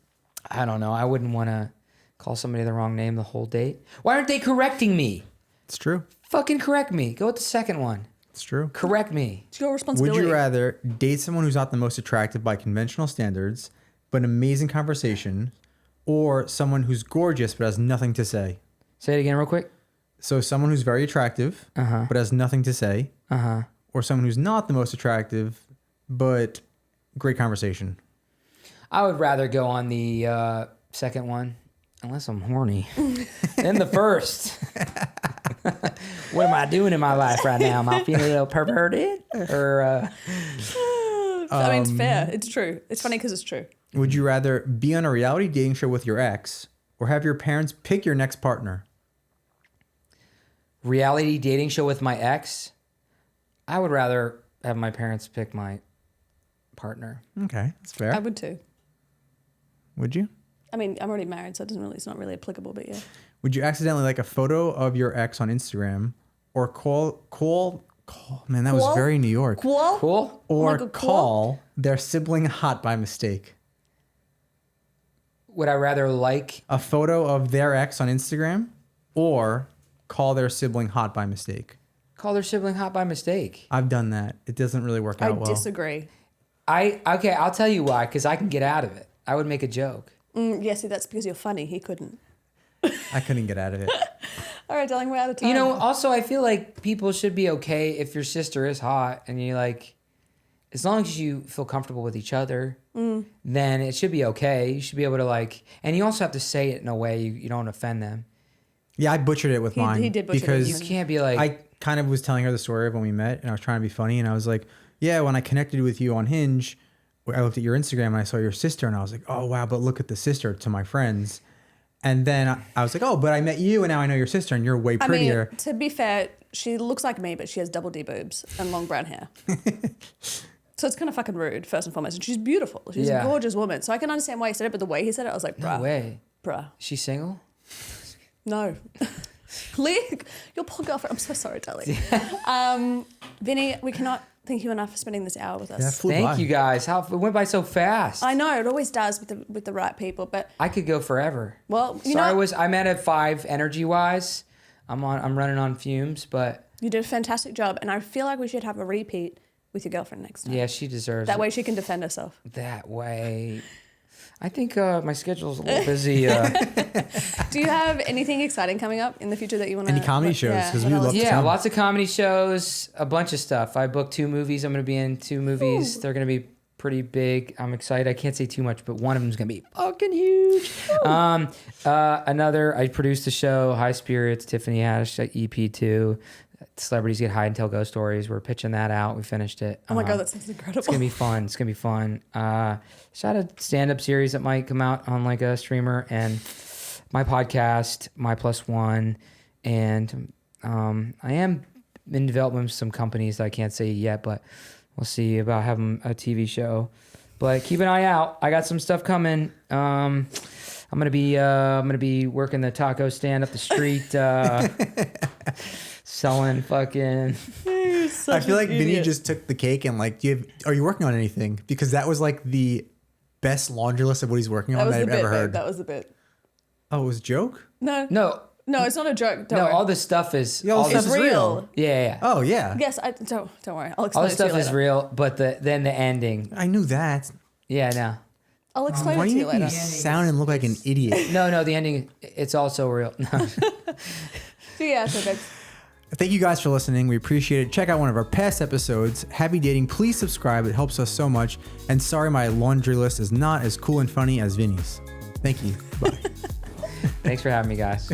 I don't know. I wouldn't want to call somebody the wrong name the whole date. Why aren't they correcting me? It's true. Fucking correct me. Go with the second one. It's true. Correct me. It's your Would responsibility. you rather date someone who's not the most attractive by conventional standards, but an amazing conversation, or someone who's gorgeous but has nothing to say? Say it again real quick. So someone who's very attractive but has nothing to say, or someone who's not the most attractive but great conversation. I would rather go on the second one, unless I'm horny, than the first. What am I doing in my life right now? Am I feeling a little perverted? Or I mean, it's fair. It's true. It's funny because it's true. Would you rather be on a reality dating show with your ex or have your parents pick your next partner? reality dating show with my ex? I would rather have my parents pick my partner. Okay, that's fair. I would too. Would you? I mean, I'm already married, so it's not really applicable, but yeah. Would you accidentally like a photo of your ex on Instagram or call man, that was Call? very New York. Cool? Cool. Or Oh my God, call their sibling hot by mistake. Would I rather like? A photo of their ex on Instagram or call their sibling hot by mistake. Call their sibling hot by mistake. I've done that. It doesn't really work I out well. disagree. Okay, I'll tell you why, because I can get out of it. I would make a joke. Yeah, see, that's because you're funny. He couldn't. I couldn't get out of it. All right, darling, we're out of time. You know, also I feel like people should be okay if your sister is hot and you like, as long as you feel comfortable with each other, then it should be okay. You should be able to like, and you also have to say it in a way you don't offend them. Yeah, I butchered it with mine. He did butcher it. because You can't be like, I kind of was telling her the story of when we met, and I was trying to be funny, and I was like, yeah, when I connected with you on Hinge, I looked at your Instagram and I saw your sister, and I was like, oh wow, but look at the sister to my friends. And then I was like, oh, but I met you, and now I know your sister, and you're way prettier. I mean, to be fair, she looks like me, but she has double D boobs and long brown hair. So it's kind of fucking rude, first and foremost. And she's beautiful. She's a gorgeous woman. So I can understand why he said it, but the way he said it, I was like, bruh. no way. Bruh. She's single? No. Leak your poor girlfriend. I'm so sorry, darling. Vinny, we cannot thank you enough for spending this hour with us. Yeah, flew by. Thank you guys. How it went by so fast. I know it always does with the right people, but I could go forever. well, you Sorry, know, I'm at a 5 energy wise. I'm running on fumes, but you did a fantastic job, and I feel like we should have a repeat with your girlfriend next time. yeah, she deserves That it. way she can defend herself. That way. I think my schedule's a little busy. Do you have anything exciting coming up in the future that you want to? Any comedy shows? 'Cause we love to Yeah, come. lots of comedy shows, a bunch of stuff. I booked 2 movies. I'm going to be in 2 movies. Ooh. They're going to be pretty big. I'm excited. I can't say too much, but one of them's going to be fucking huge. I produced a show, High Spirits, Tiffany Haddish, EP2. Celebrities Get High and Tell Ghost Stories. We're pitching that out. We finished it. Oh my God, that sounds incredible. It's gonna be fun. It's gonna be fun. Shot a stand-up series that might come out on like a streamer, and my podcast, My+1, and I am in development with some companies that I can't say yet, but we'll see about having a TV show. But keep an eye out. I got some stuff coming. I'm gonna be working the taco stand up the street. Selling fucking. I feel like Vinny just took the cake and like, are you working on anything? Because that was like the best laundry list of what he's working on that I've ever heard. That was the bit. Oh, it was a joke? No, No, it's not a joke. Don't no, worry. all this stuff is. Yeah, all all this It's stuff is real. yeah. Oh yeah. Yes, don't worry. I'll All explain this it to you stuff is later. real, but then the ending. I knew that. Yeah, no. I'll explain Why it do to you you make me later. sound and look like an idiot? No, the ending, it's also real. No. So yeah, so that's Thank you guys for listening. We appreciate it. Check out one of our past episodes. Happy dating. Please subscribe. It helps us so much. And sorry, my laundry list is not as cool and funny as Vinny's. Thank you. Bye. Thanks for having me, guys.